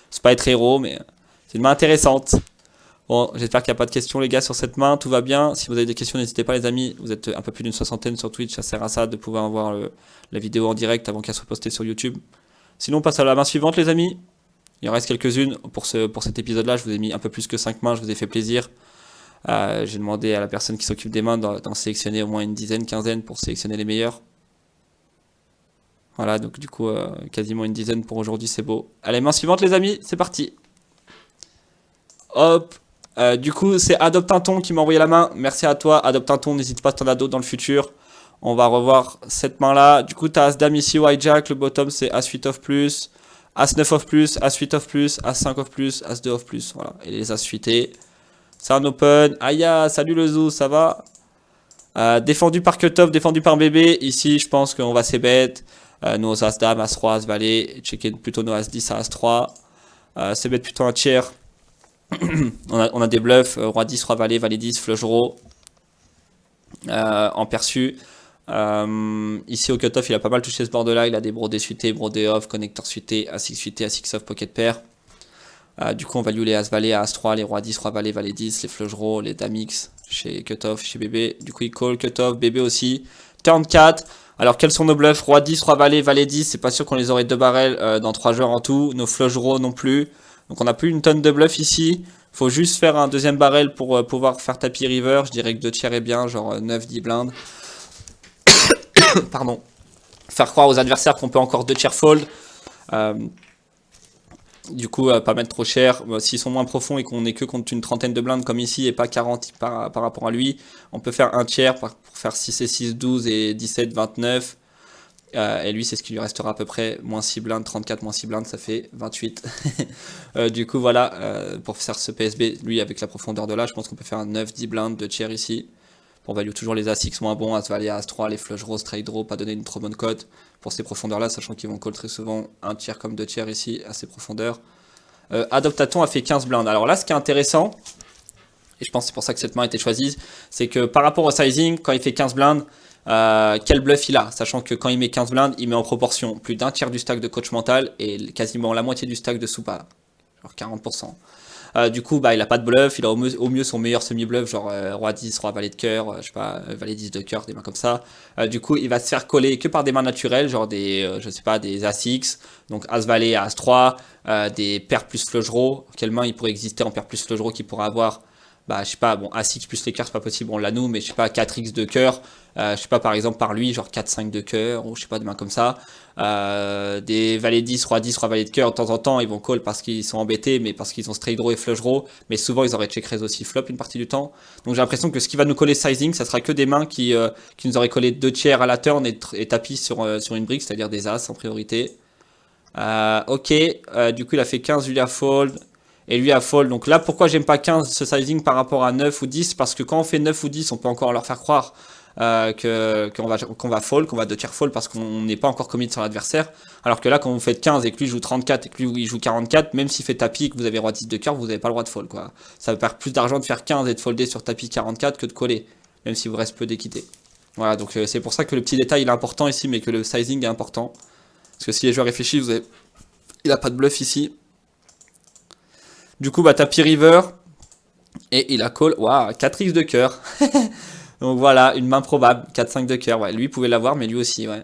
c'est pas être héros, mais c'est une main intéressante. Bon, j'espère qu'il n'y a pas de questions, les gars, sur cette main. Tout va bien. Si vous avez des questions, n'hésitez pas, les amis. Vous êtes un peu plus d'une 60aine sur Twitch. Ça sert à ça de pouvoir voir la vidéo en direct avant qu'elle soit postée sur YouTube. Sinon, on passe à la main suivante, les amis. Il en reste quelques-unes pour cet épisode-là. Je vous ai mis un peu plus que 5 mains. Je vous ai fait plaisir. J'ai demandé à la personne qui s'occupe des mains d'en sélectionner au moins une dizaine, quinzaine pour sélectionner les meilleurs. Voilà, donc du coup, quasiment une dizaine pour aujourd'hui. C'est beau. Allez, main suivante, les amis. C'est parti. Hop. Du coup, c'est Adopte un ton qui m'a envoyé la main. Merci à toi, Adopte un ton. N'hésite pas à t'en as d'autres dans le futur. On va revoir cette main-là. Du coup, tu as As-Dame ici ou Hijack. Le bottom, c'est As-8 off plus, As-9 off plus, As-8 off plus, As-5 off plus, As-2 off plus. Voilà. Et les As-8. C'est un open. Aïe, salut le zoo, ça va? Défendu par cutoff, défendu par bébé. Ici, je pense qu'on va s'ébet. Nos As-Dame, As-3, As-Valet. Checker plutôt nos As-10 à As-3. S'ébet plutôt un tiers. on a des bluffs, roi 10, roi valet, valet 10, flush draw en perçu. Ici au cutoff, il a pas mal touché ce bord là. Il a des brodés suités, brodés off, connecteur suité, As-X suité, As-X off, pocket pair. Du coup, on value les As-Valet, As-3, les rois 10, roi valet, valet 10, les flush draw, les dames X chez cutoff, chez bébé. Du coup, il call cutoff, bébé aussi. Turn 4. Alors, quels sont nos bluffs? Roi 10, roi valet, valet 10. C'est pas sûr qu'on les aurait 2 barrels dans 3 joueurs en tout. Nos flush draw non plus. Donc on n'a plus une tonne de bluff ici. Faut juste faire un deuxième barrel pour pouvoir faire tapis river. Je dirais que 2 tiers est bien, genre 9-10 blindes. Pardon. Faire croire aux adversaires qu'on peut encore 2 tiers fold. Du coup, pas mettre trop cher. S'ils sont moins profonds et qu'on est que contre une trentaine de blindes comme ici et pas 40 par rapport à lui, on peut faire 1 tiers pour faire 6 et 6, 12 et 17, 29. Et lui, c'est ce qui lui restera à peu près. Moins 6 blindes, 34 moins 6 blindes, ça fait 28. Du coup, voilà, pour faire ce PSB, lui, avec la profondeur de là, je pense qu'on peut faire un 9-10 blindes de tiers ici. Pour value toujours les As-X moins bons, As-Valet, As-3, les flush draw, straight draw, pas donner une trop bonne cote pour ces profondeurs-là, sachant qu'ils vont call très souvent 1 tiers comme 2 tiers ici, à ces profondeurs. Adoptaton a fait 15 blindes. Alors là, ce qui est intéressant, et je pense que c'est pour ça que cette main a été choisie, c'est que par rapport au sizing, quand il fait 15 blindes, quel bluff il a, sachant que quand il met 15 blindes, il met en proportion plus d'1 tiers du stack de coach mental et quasiment la moitié du stack de Soupa, genre 40%. Du coup, bah, il a pas de bluff, il a au mieux son meilleur semi-bluff, genre roi 10, roi valet de cœur, je sais pas, valet 10 de cœur, des mains comme ça. Du coup, il va se faire coller que par des mains naturelles, genre des, je sais pas, des As-X, donc As-Valet, As-3, des paires plus flush draw. Quelle main il pourrait exister en paire plus flush draw qu'il pourrait avoir? Bah, je sais pas, bon, As-X plus les cœurs, c'est pas possible, on l'a nous, mais je sais pas, 4X de cœur, je sais pas, par exemple, par lui, genre 4-5 de cœur, ou je sais pas, des mains comme ça. Des valets 10, roi 10, roi valet de cœur, de temps en temps, ils vont call parce qu'ils sont embêtés, mais parce qu'ils ont straight draw et flush draw, mais souvent ils auraient check raise aussi flop une partie du temps. Donc j'ai l'impression que ce qui va nous coller sizing, ça sera que des mains qui nous auraient collé 2 tiers à la turn et tapis sur une brique, c'est-à-dire des as en priorité. Ok, du coup il a fait 15, lui a fold. Et lui a fold. Donc là, pourquoi j'aime pas 15 ce sizing par rapport à 9 ou 10? Parce que quand on fait 9 ou 10, on peut encore leur faire croire qu'on va fold, qu'on va 2 tiers fold parce qu'on n'est pas encore commit sur l'adversaire. Alors que là, quand vous faites 15 et que lui joue 34 et que lui il joue 44, même s'il fait tapis et que vous avez roi 10 de cœur, vous n'avez pas le droit de fold, quoi. Ça va perdre plus d'argent de faire 15 et de folder sur tapis 44 que de coller, même s'il vous reste peu d'équité. Voilà, donc c'est pour ça que le petit détail il est important ici, mais que le sizing est important. Parce que si les joueurs réfléchissent, il a pas de bluff ici. Du coup, bah, tapis river. Et il a call. Waouh, 4x de cœur. Donc voilà, une main probable. 4-5 de cœur. Ouais, lui pouvait l'avoir, mais lui aussi, ouais.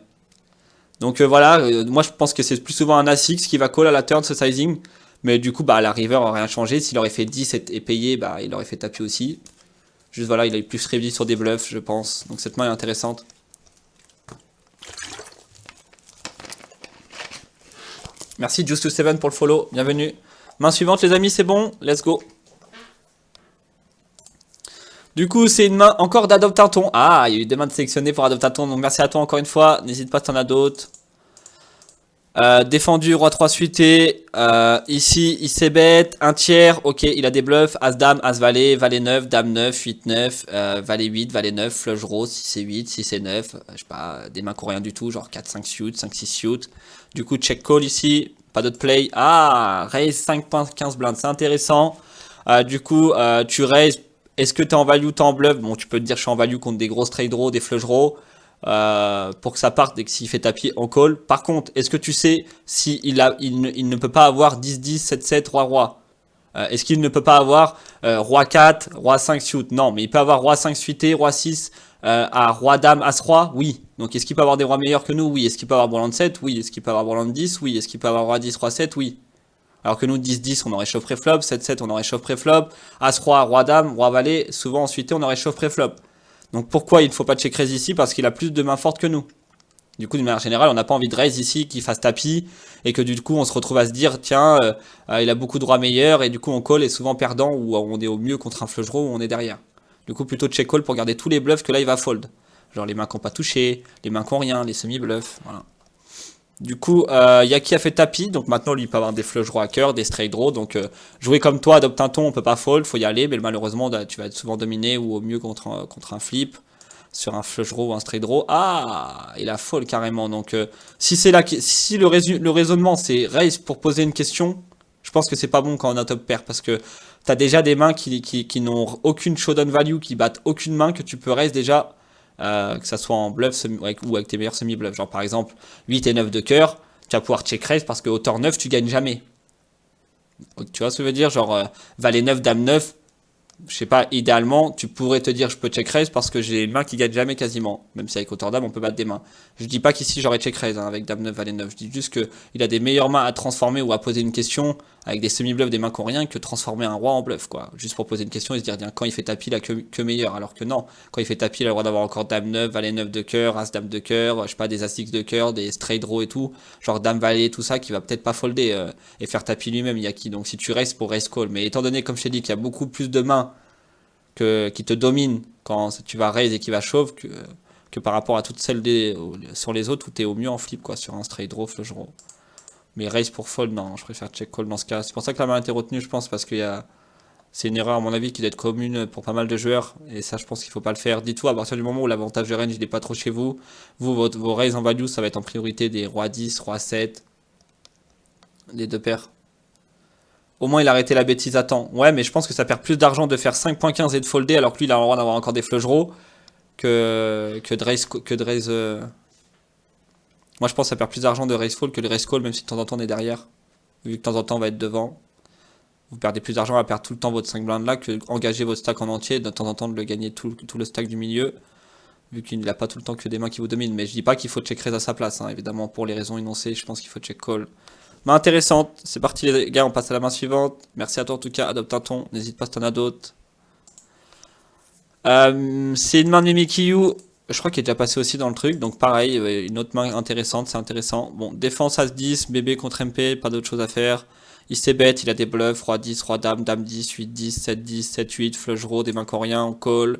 Donc voilà, moi je pense que c'est plus souvent un As-X qui va call à la turn ce sizing. Mais du coup, bah, la river aurait rien changé. S'il aurait fait 10 et payé, bah, il aurait fait tapis aussi. Juste voilà, il a eu plus réussi sur des bluffs, je pense. Donc cette main est intéressante. Merci Juice27 pour le follow. Bienvenue. Main suivante, les amis, c'est bon. Let's go. Du coup, c'est une main encore d'Adopte un ton. Ah, il y a eu des mains de sélectionnées pour Adopte un ton. Donc merci à toi encore une fois. N'hésite pas si t'en as d'autres. Défendu, roi 3 suité. Ici, il s'est bête. Un tiers. Ok, il a des bluffs. As-Dame, As-Valet, Valet 9, Dame 9, 8 9, Valet 8, Valet 9, Flush Draw, 6 et 8, 6 et 9. Je sais pas, des mains qui ont rien du tout. Genre 4, 5 suit, 5, 6 suit. Du coup, check call ici. Pas d'autre play. Ah, raise 5.15 blindes. C'est intéressant. Du coup, tu raise. Est-ce que tu es en value, tu en bluff? Bon, tu peux te dire je suis en value contre des grosses trade draws, des flush draws, pour que ça parte et que s'il fait tapis en call. Par contre, est-ce que tu sais si il ne peut pas avoir 10-10, 7-7, roi-roi? Est-ce qu'il ne peut pas avoir roi 4, roi 5 suit? Non, mais il peut avoir roi 5 suité, roi 6, à roi dame, as roi? Oui. Donc est-ce qu'il peut avoir des rois meilleurs que nous? Oui. Est-ce qu'il peut avoir Bourland 7? Oui. Est-ce qu'il peut avoir Bourland 10? Oui. Est-ce qu'il peut avoir roi 10, roi 7? Oui. Alors que nous, 10-10, on aurait chauffe préflop, 7-7, on aurait chauffe préflop, As-Roi, Roi-Dame, Roi-Valet, souvent ensuite on aurait chauffe préflop. Donc pourquoi il ne faut pas check raise ici? Parce qu'il a plus de mains fortes que nous. Du coup, d'une manière générale, on n'a pas envie de raise ici, qu'il fasse tapis, et que du coup, on se retrouve à se dire, tiens, il a beaucoup de rois meilleurs, et du coup, on call est souvent perdant, ou on est au mieux contre un flush draw, ou on est derrière. Du coup, plutôt check call pour garder tous les bluffs que là, il va fold. Genre les mains qui n'ont pas touché, les mains qui n'ont rien, les semi-bluffs, voilà. Du coup, Yaki a fait tapis, donc maintenant lui il peut avoir des flush draw à cœur, des straight draw, donc jouer comme toi, adopte un ton, on peut pas fold, faut y aller, mais malheureusement tu vas être souvent dominé ou au mieux contre un flip, sur un flush draw ou un straight draw. Ah, il a fold carrément, donc si le raisonnement c'est raise pour poser une question, je pense que c'est pas bon quand on a top pair, parce que t'as déjà des mains qui n'ont aucune showdown value, qui battent aucune main, que tu peux raise déjà que ça soit en bluff ou avec tes meilleurs semi-bluffs. Genre par exemple 8 et 9 de cœur, tu vas pouvoir check raise parce que hauteur 9 tu gagnes jamais. Tu vois ce que je veux dire? Genre valet 9, dame 9, je sais pas, idéalement, tu pourrais te dire je peux check raise parce que j'ai une main qui gagne jamais quasiment. Même si avec hauteur dame, on peut battre des mains. Je dis pas qu'ici j'aurais check raise avec dame 9, valet 9. Je dis juste qu'il a des meilleures mains à transformer ou à poser une question avec des semi-bluffs, des mains qui ont rien, que transformer un roi en bluff, quoi. Juste pour poser une question et se dire, tiens, quand il fait tapis, il a que meilleur. Alors que non, quand il fait tapis, il a le droit d'avoir encore dame 9, valet 9 de cœur, as dame de cœur, je sais pas, des as X de cœur, des straight draw et tout. Genre dame valet, tout ça, qui va peut-être pas folder et faire tapis lui-même, Yaki. Donc si tu restes pour raise call. Mais étant donné, comme je t'ai dit, qu'il y a beaucoup plus de mains qui te domine quand tu vas raise et qui va chauve que par rapport à toutes celles sur les autres où tu es au mieux en flip, quoi, sur un straight draw, flush draw. Mais raise pour fold, non, je préfère check call dans ce cas. C'est pour ça que la main a été retenue, je pense, parce c'est une erreur à mon avis qui doit être commune pour pas mal de joueurs, et ça je pense qu'il faut pas le faire. Dites-vous, à partir du moment où l'avantage de range il est pas trop chez vous, vos raises en value ça va être en priorité des roi 10, roi 7, les deux paires. Au moins il a arrêté la bêtise à temps. Ouais, mais je pense que ça perd plus d'argent de faire 5.15 et de folder alors que lui il a le droit d'avoir encore des flush draws que de raise. Moi je pense que ça perd plus d'argent de raise fold que de raise call, même si de temps en temps on est derrière. Vu que de temps en temps on va être devant. Vous perdez plus d'argent à perdre tout le temps votre 5 blindes là que engager votre stack en entier, de temps en temps de le gagner tout le stack du milieu, vu qu'il n'a pas tout le temps que des mains qui vous dominent. Mais je dis pas qu'il faut check raise à sa place, hein. Évidemment, pour les raisons énoncées, je pense qu'il faut check call. Main intéressante, c'est parti les gars, on passe à la main suivante. Merci à toi en tout cas, adopte un ton, n'hésite pas si t'en as d'autres. C'est une main de Mimikyu, je crois qu'il est déjà passé aussi dans le truc, donc pareil, une autre main intéressante, c'est intéressant. Bon, défense As-10, bébé contre MP, pas d'autre chose à faire. Il s'est bête, il a des bluffs, Roi 10, Roi Dame, Dame 10, 8 10, 7 10, 7 8, flush draw, des mains coréens, on call.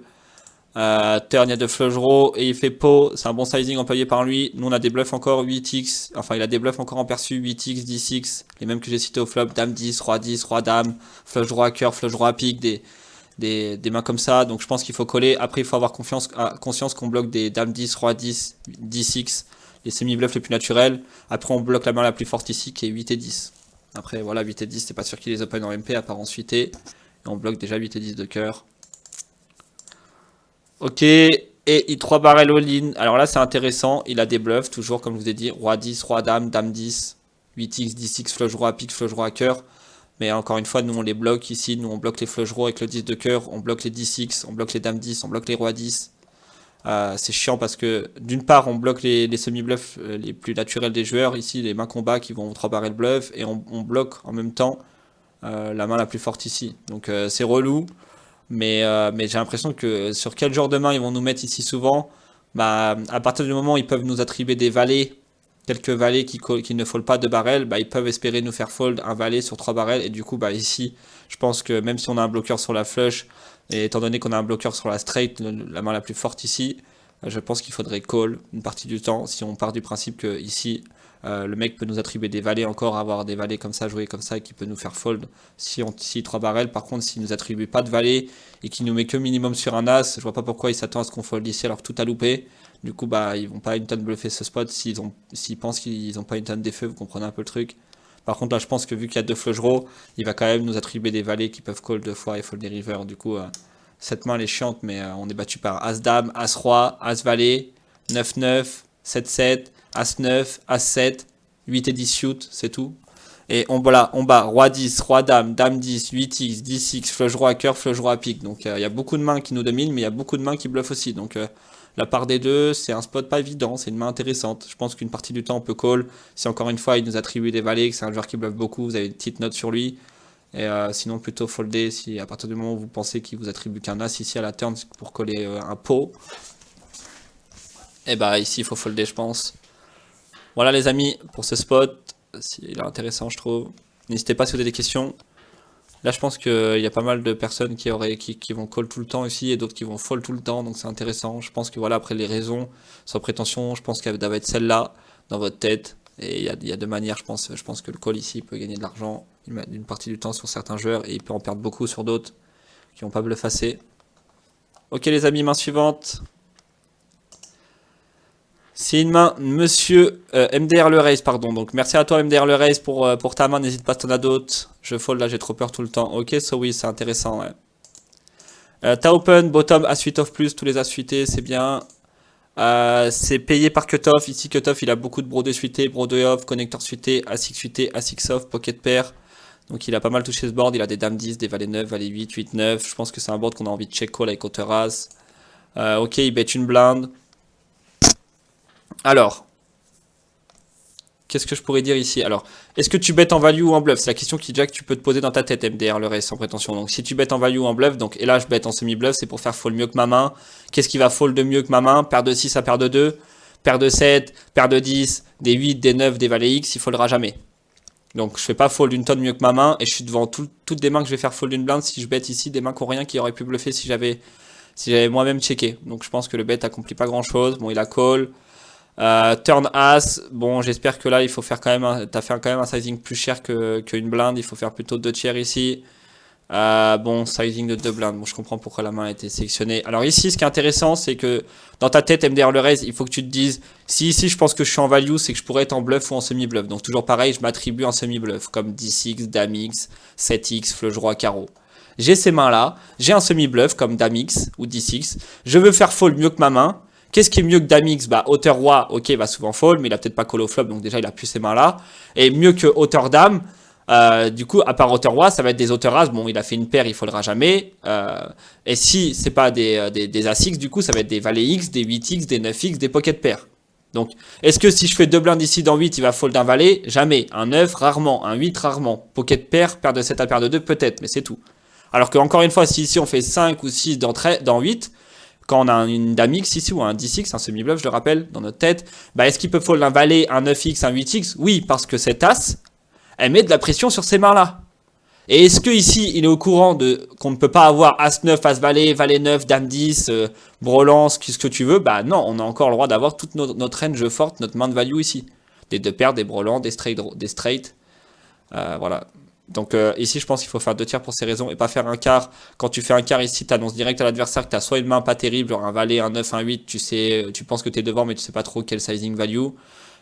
Turn, il y a 2 flush draw, et il fait pot, c'est un bon sizing employé par lui. Nous on a des bluffs encore 8x, enfin il a des bluffs encore en perçu, 8x, 10x, les mêmes que j'ai cités au flop, Dame 10, Roi 10, Roi Dame, flush draw à cœur, flush draw à pique, des mains comme ça, donc je pense qu'il faut coller. Après il faut avoir conscience qu'on bloque des Dame 10, Roi 10, 10x, les semi-bluffs les plus naturels. Après on bloque la main la plus forte ici qui est 8 et 10. Après voilà, 8 et 10 c'est pas sûr qu'il les open en MP à part en suité. Et on bloque déjà 8 et 10 de cœur. Ok, et il 3 barrel all-in. Alors là c'est intéressant, il a des bluffs toujours comme je vous ai dit, Roi 10, Roi Dame, Dame 10, 8x, 10x, flush draw à pique, flush draw à cœur. Mais encore une fois, nous on les bloque ici, nous on bloque les flush draw avec le 10 de cœur, on bloque les 10x, on bloque les dames 10, on bloque les rois 10. C'est chiant parce que d'une part on bloque les semi-bluffs les plus naturels des joueurs, ici les mains combat qui vont 3 barrer le bluff, et on bloque en même temps la main la plus forte ici. Donc c'est relou, mais j'ai l'impression que sur quel genre de main ils vont nous mettre ici souvent, bah, à partir du moment où ils peuvent nous attribuer des valets, quelques valets qui ne fold pas de barrel, bah, ils peuvent espérer nous faire fold un valet sur 3 barrels. Et du coup, bah, ici, je pense que même si on a un bloqueur sur la flush, et étant donné qu'on a un bloqueur sur la straight, la main la plus forte ici, je pense qu'il faudrait call une partie du temps. Si on part du principe que ici, le mec peut nous attribuer des valets encore, avoir des valets comme ça, jouer comme ça, et qui peut nous faire fold si 3 barrels. Par contre, s'il nous attribue pas de valets et qu'il nous met que minimum sur un as, je vois pas pourquoi il s'attend à ce qu'on fold ici alors que tout a loupé. Du coup, bah, ils vont pas une tonne bluffer ce spot s'ils pensent qu'ils ont pas une tonne d'effet, vous comprenez un peu le truc. Par contre, là, je pense que vu qu'il y a 2 flush draw, il va quand même nous attribuer des valets qui peuvent call 2 fois et fold des river. Du coup, cette main, elle est chiante, mais on est battu par As-Dame, As-Roi, As-Valet, 9-9, 7-7, As-9, As-7, 8 et 10 shoot, c'est tout. Et on bat Roi 10, Roi Dame, Dame 10, 8x, 10x, flush draw à cœur, flush draw à pique. Donc il y a beaucoup de mains qui nous dominent, mais il y a beaucoup de mains qui bluffent aussi. Donc la part des deux, c'est un spot pas évident, c'est une main intéressante. Je pense qu'une partie du temps on peut call. Si encore une fois il nous attribue des valets, que c'est un joueur qui bluffe beaucoup, vous avez une petite note sur lui. Et sinon plutôt folder si à partir du moment où vous pensez qu'il vous attribue qu'un as ici à la turn pour coller un pot. Et bah ici il faut folder je pense. Voilà les amis pour ce spot. Il est intéressant je trouve. N'hésitez pas si vous avez des questions. Là je pense qu'il y a pas mal de personnes qui vont call tout le temps ici et d'autres qui vont fold tout le temps, donc c'est intéressant. Je pense que voilà, après les raisons, sans prétention, je pense qu'elle doit être celle-là dans votre tête. Et il y a deux manières, je pense que le call ici peut gagner de l'argent une partie du temps sur certains joueurs et il peut en perdre beaucoup sur d'autres qui n'ont pas bluff assez. Ok les amis, main suivante. C'est une main, monsieur MDR le raise, pardon. Donc merci à toi MDR le raise pour ta main, n'hésite pas si t'en as d'autres. Je fold là, j'ai trop peur tout le temps. Ok, so oui, c'est intéressant, ouais. T'as open, bottom, as suite off plus, tous les as suités, c'est bien. C'est payé par cutoff. Ici, cutoff, il a beaucoup de brodé suité, brodé off, connecteur suité, as x suité, as x off, pocket pair. Donc il a pas mal touché ce board, il a des dames 10, des valets 9, valets 8, 8, 9. Je pense que c'est un board qu'on a envie de check call avec hauteur as. Ok, il bet une blinde. Alors, qu'est-ce que je pourrais dire ici? Alors, est-ce que tu bets en value ou en bluff? C'est la question qui déjà que tu peux te poser dans ta tête, MDR, le reste sans prétention. Donc, si tu bets en value ou en bluff, donc, et là, je bête en semi-bluff, c'est pour faire fold mieux que ma main. Qu'est-ce qui va fold de mieux que ma main? Paire de 6 à paire de 2, paire de 7, paire de 10, des 8, des 9, des valets X, il foldera jamais. Donc, je fais pas fold une tonne mieux que ma main, et je suis devant toutes des mains que je vais faire fold une blinde si je bête ici des mains qui n'ont rien qui auraient pu bluffer si j'avais moi-même checké. Donc, je pense que le bet accomplit pas grand-chose. Bon, il a call. Turn as, bon j'espère que là il faut faire quand même t'as fait quand même un sizing plus cher qu'une blinde, il faut faire plutôt 2 tiers ici. Bon sizing de 2 blindes, bon je comprends pourquoi la main a été sélectionnée. Alors ici ce qui est intéressant c'est que dans ta tête MDR le raise, il faut que tu te dises si ici je pense que je suis en value, c'est que je pourrais être en bluff ou en semi-bluff. Donc toujours pareil, je m'attribue un semi-bluff comme 10x, dame x, 7x, flush roi carreau. J'ai ces mains là, j'ai un semi-bluff comme dame x ou 10x, je veux faire fold mieux que ma main. Qu'est-ce qui est mieux que Dame X? Bah, hauteur roi, ok, il va souvent fold, mais il a peut-être pas call au flop, donc déjà il a plus ces mains-là. Et mieux que hauteur dame, Du coup, à part auteur roi, ça va être des auteurs as. Bon, il a fait une paire, il faudra jamais. Et si c'est pas des as-x, du coup, ça va être des valets x, des 8x, des 9x, des pocket pairs. Donc, est-ce que si je fais deux blindes ici dans 8, il va fold un valet? Jamais. Un 9, rarement. Un 8, rarement. Pocket pair, paire de 7 à paire de 2, peut-être, mais c'est tout. Alors que, encore une fois, si ici on fait 5 ou 6 dans 8, quand on a une dame X ici ou un 10X, un semi-bluff, je le rappelle, dans notre tête, bah est-ce qu'il peut fold un valet, un 9X, un 8X? Oui, parce que cette as, elle met de la pression sur ces mains-là. Et est-ce que ici, il est au courant de qu'on ne peut pas avoir As-9, As-Valet, Valet-9, Dame-10, Brelan, ce que tu veux? Bah non, on a encore le droit d'avoir toute notre range forte, notre main de value ici. Des deux paires, des Brelan, des straight. Voilà. Donc ici, je pense qu'il faut faire 2 tiers pour ces raisons et pas faire un quart. Quand tu fais un quart ici, tu annonces direct à l'adversaire que tu as soit une main pas terrible, genre un valet, un 9, un 8, tu penses que tu es devant mais tu sais pas trop quel sizing value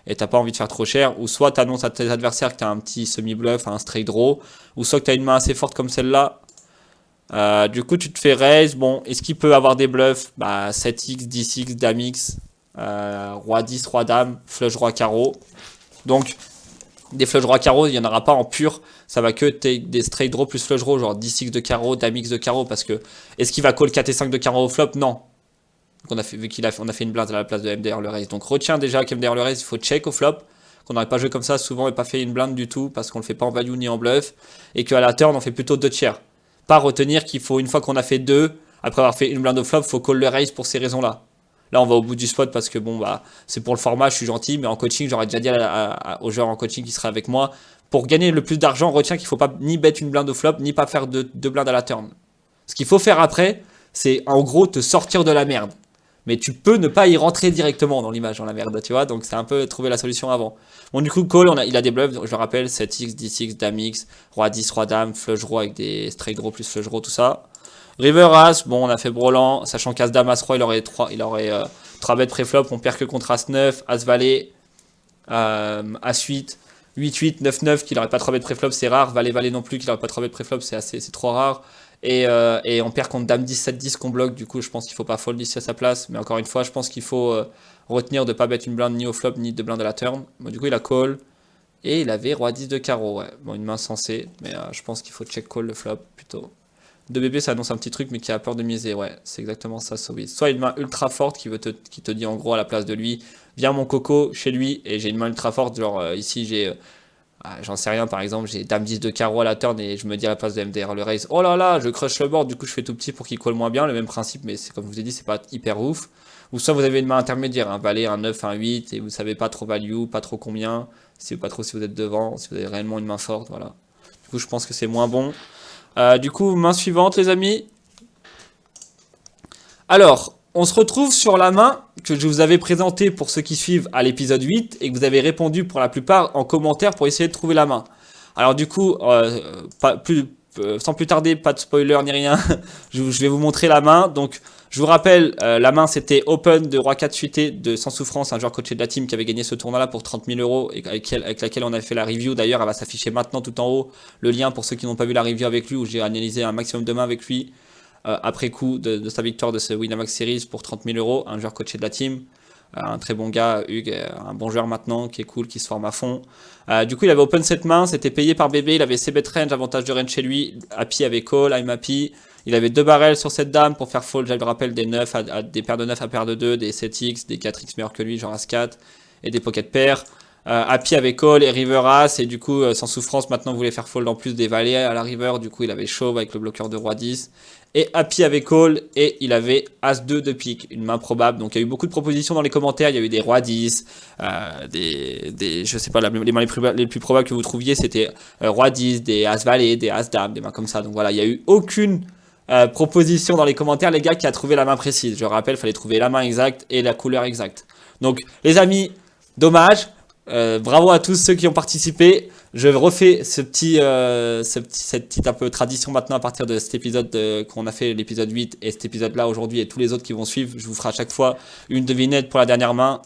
et t'as pas envie de faire trop cher, ou soit tu annonces à tes adversaires que tu as un petit semi-bluff, un straight draw, ou soit que tu as une main assez forte comme celle-là. Du coup, tu te fais raise. Bon, est-ce qu'il peut avoir des bluffs? Bah, 7x, 10x, dame x, roi 10, roi dame, flush roi carreau. Donc, des flush roi carreau, il n'y en aura pas en pur. Ça va que des straight draw plus flush draw, genre 10x de carreau, dame x de carreau, parce que est-ce qu'il va call 4 et 5 de carreau au flop? Non. Donc vu on a fait une blinde à la place de MDR le raise. Donc retiens déjà qu'MDR le raise, il faut check au flop. Qu'on n'aurait pas joué comme ça souvent et pas fait une blinde du tout parce qu'on le fait pas en value ni en bluff. Et qu'à la turn, on fait plutôt 2 tiers. Pas retenir qu'il faut, une fois qu'on a fait 2, après avoir fait une blinde au flop, faut call le raise pour ces raisons-là. Là, on va au bout du spot parce que bon, bah, c'est pour le format, je suis gentil, mais en coaching, j'aurais déjà dit aux joueurs en coaching qui seraient avec moi, pour gagner le plus d'argent, retiens qu'il faut pas ni bet une blinde au flop, ni pas faire deux blindes à la turn. Ce qu'il faut faire après, c'est en gros te sortir de la merde. Mais tu peux ne pas y rentrer directement dans l'image, dans la merde, tu vois. Donc c'est un peu trouver la solution avant. Bon, du coup, call, il a des bluffs, je le rappelle, 7x, 10x, dame x, roi 10, roi dame, flush roi avec des straight draw plus flush draw, tout ça. River as, bon, on a fait Brelan, sachant qu'as dame, as roi, il aurait 3 bêtes préflop, on perd que contre as 9, as valet, as 8, 8, 8, 9, 9, qu'il n'aurait pas 3 bêtes préflop, c'est rare. Valet, valet non plus, qu'il n'aurait pas 3 bêtes préflop, c'est trop rare. Et on perd contre dame 10, 7, 10 qu'on bloque. Du coup, je pense qu'il faut pas fold ici à sa place. Mais encore une fois, je pense qu'il faut retenir de pas mettre une blinde ni au flop ni de blinde à la turn. Bon, du coup, il a call. Et il avait roi 10 de carreau. Ouais. Bon, une main sensée. Mais je pense qu'il faut check call le flop plutôt. 2BB, ça annonce un petit truc, mais qui a peur de miser. Ouais, c'est exactement ça, Sowiz. Soit une main ultra forte qui te dit en gros à la place de lui, viens mon coco chez lui. Et j'ai une main ultra forte. Genre ici, j'ai. J'en sais rien, par exemple, j'ai dame 10 de carreau à la turn et je me dis à la place de MDR le raise, oh là là, je crush le board, du coup je fais tout petit pour qu'il colle moins bien, le même principe, mais comme je vous ai dit, c'est pas hyper ouf. Ou soit vous avez une main intermédiaire, un valet, un 9, un 8, et vous savez pas trop value, pas trop combien, pas trop si vous êtes devant, si vous avez réellement une main forte, voilà. Du coup je pense que c'est moins bon. Du coup, main suivante les amis. Alors, on se retrouve sur la main que je vous avais présentée pour ceux qui suivent à l'épisode 8 et que vous avez répondu pour la plupart en commentaire pour essayer de trouver la main. Alors du coup, sans plus tarder, pas de spoiler ni rien, je vais vous montrer la main. Donc je vous rappelle, la main c'était Open de Roi 4 suité de Sans Souffrance, un joueur coaché de la team qui avait gagné ce tournoi-là pour 30 000 euros et avec laquelle on a fait la review. D'ailleurs, elle va s'afficher maintenant tout en haut, le lien pour ceux qui n'ont pas vu la review avec lui où j'ai analysé un maximum de mains avec lui. Après coup de sa victoire de ce Winamax Series pour 30 000 euros, un joueur coaché de la team, un très bon gars, Hugues, un bon joueur maintenant, qui est cool, qui se forme à fond. Du coup, il avait open cette main, c'était payé par bébé, il avait ses bet range, avantage de range chez lui, happy avec call, I'm happy. Il avait 2 barrels sur cette dame pour faire fold, je le rappelle, des 9 à des paires de 9 à paires de 2, des 7x, des 4x meilleurs que lui, genre As-4, et des pocket pairs. Happy avec call et river as, et du coup, sans souffrance, maintenant voulait faire fold en plus des valets à la river, du coup il avait chauve avec le bloqueur de roi 10. Et happy avec call, et il avait as-2 de pique, une main probable. Donc il y a eu beaucoup de propositions dans les commentaires, il y a eu des rois 10, je sais pas, les mains les plus probables que vous trouviez, c'était roi 10, des as-valet, des as-dame, des mains comme ça. Donc voilà, il y a eu aucune proposition dans les commentaires, les gars, qui a trouvé la main précise. Je rappelle, il fallait trouver la main exacte et la couleur exacte. Donc les amis, dommage. Bravo à tous ceux qui ont participé. Je refais cette petite un peu tradition maintenant à partir de cet épisode qu'on a fait, l'épisode 8 et cet épisode là aujourd'hui et tous les autres qui vont suivre. Je vous ferai à chaque fois une devinette pour la dernière main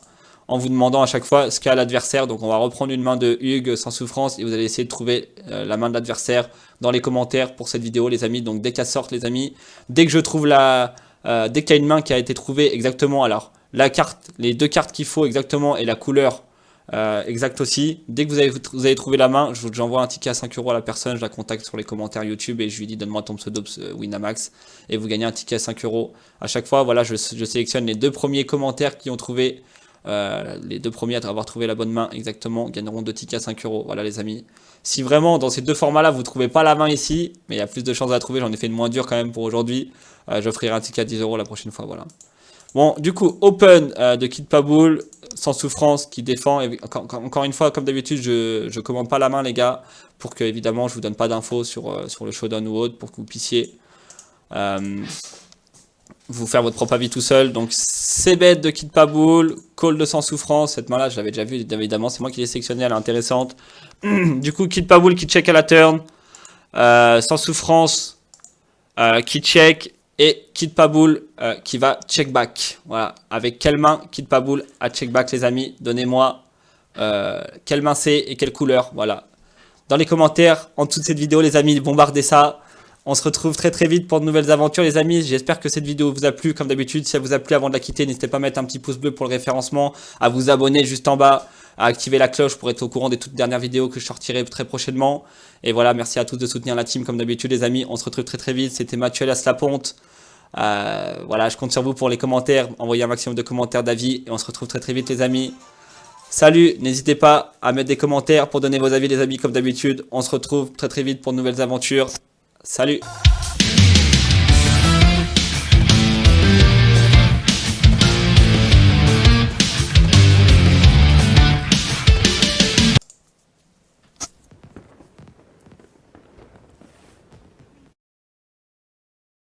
en vous demandant à chaque fois ce qu'a l'adversaire. Donc on va reprendre une main de Hugues sans souffrance et vous allez essayer de trouver la main de l'adversaire dans les commentaires pour cette vidéo les amis. Donc dès qu'elle sort les amis, dès que je trouve dès qu'il y a une main qui a été trouvée exactement, alors la carte, les 2 cartes qu'il faut exactement et la couleur exact aussi. Dès que vous avez trouvé la main, j'envoie un ticket à 5 euros à la personne, je la contacte sur les commentaires YouTube et je lui dis donne-moi ton pseudo Winamax et vous gagnez un ticket à 5 euros. À chaque fois, voilà, je sélectionne les 2 premiers commentaires qui ont trouvé, les 2 premiers à avoir trouvé la bonne main exactement, gagneront 2 tickets à 5 euros. Voilà les amis. Si vraiment dans ces 2 formats-là, vous trouvez pas la main ici, mais il y a plus de chances de la trouver, j'en ai fait une moins dure quand même pour aujourd'hui, j'offrirai un ticket à 10 euros la prochaine fois, voilà. Bon, du coup, Open de Kid Paboul, sans souffrance, qui défend. Et encore une fois, comme d'habitude, je commande pas la main, les gars, pour que, évidemment, je vous donne pas d'infos sur le showdown ou autre, pour que vous puissiez vous faire votre propre avis tout seul. Donc, C-Bet de Kid Paboul, Call de sans souffrance. Cette main-là, je l'avais déjà vue, évidemment, c'est moi qui l'ai sélectionnée, elle est intéressante. Du coup, Kid Paboul qui check à la turn, sans souffrance, qui check. Et Kid Paboul qui va check back. Voilà. Avec quelle main Kid Paboul a check back, les amis? Donnez-moi quelle main c'est et quelle couleur. Voilà. Dans les commentaires, en dessous de cette vidéo, les amis, bombardez ça. On se retrouve très très vite pour de nouvelles aventures, les amis. J'espère que cette vidéo vous a plu. Comme d'habitude, si elle vous a plu, avant de la quitter, n'hésitez pas à mettre un petit pouce bleu pour le référencement, à vous abonner juste en bas, à activer la cloche pour être au courant des toutes dernières vidéos que je sortirai très prochainement. Et voilà, merci à tous de soutenir la team comme d'habitude, les amis. On se retrouve très très vite. C'était Mathieu Las-Laponte. Voilà, je compte sur vous pour les commentaires. Envoyez un maximum de commentaires, d'avis. Et on se retrouve très très vite, les amis. Salut, n'hésitez pas à mettre des commentaires pour donner vos avis, les amis, comme d'habitude. On se retrouve très très vite pour de nouvelles aventures. Salut!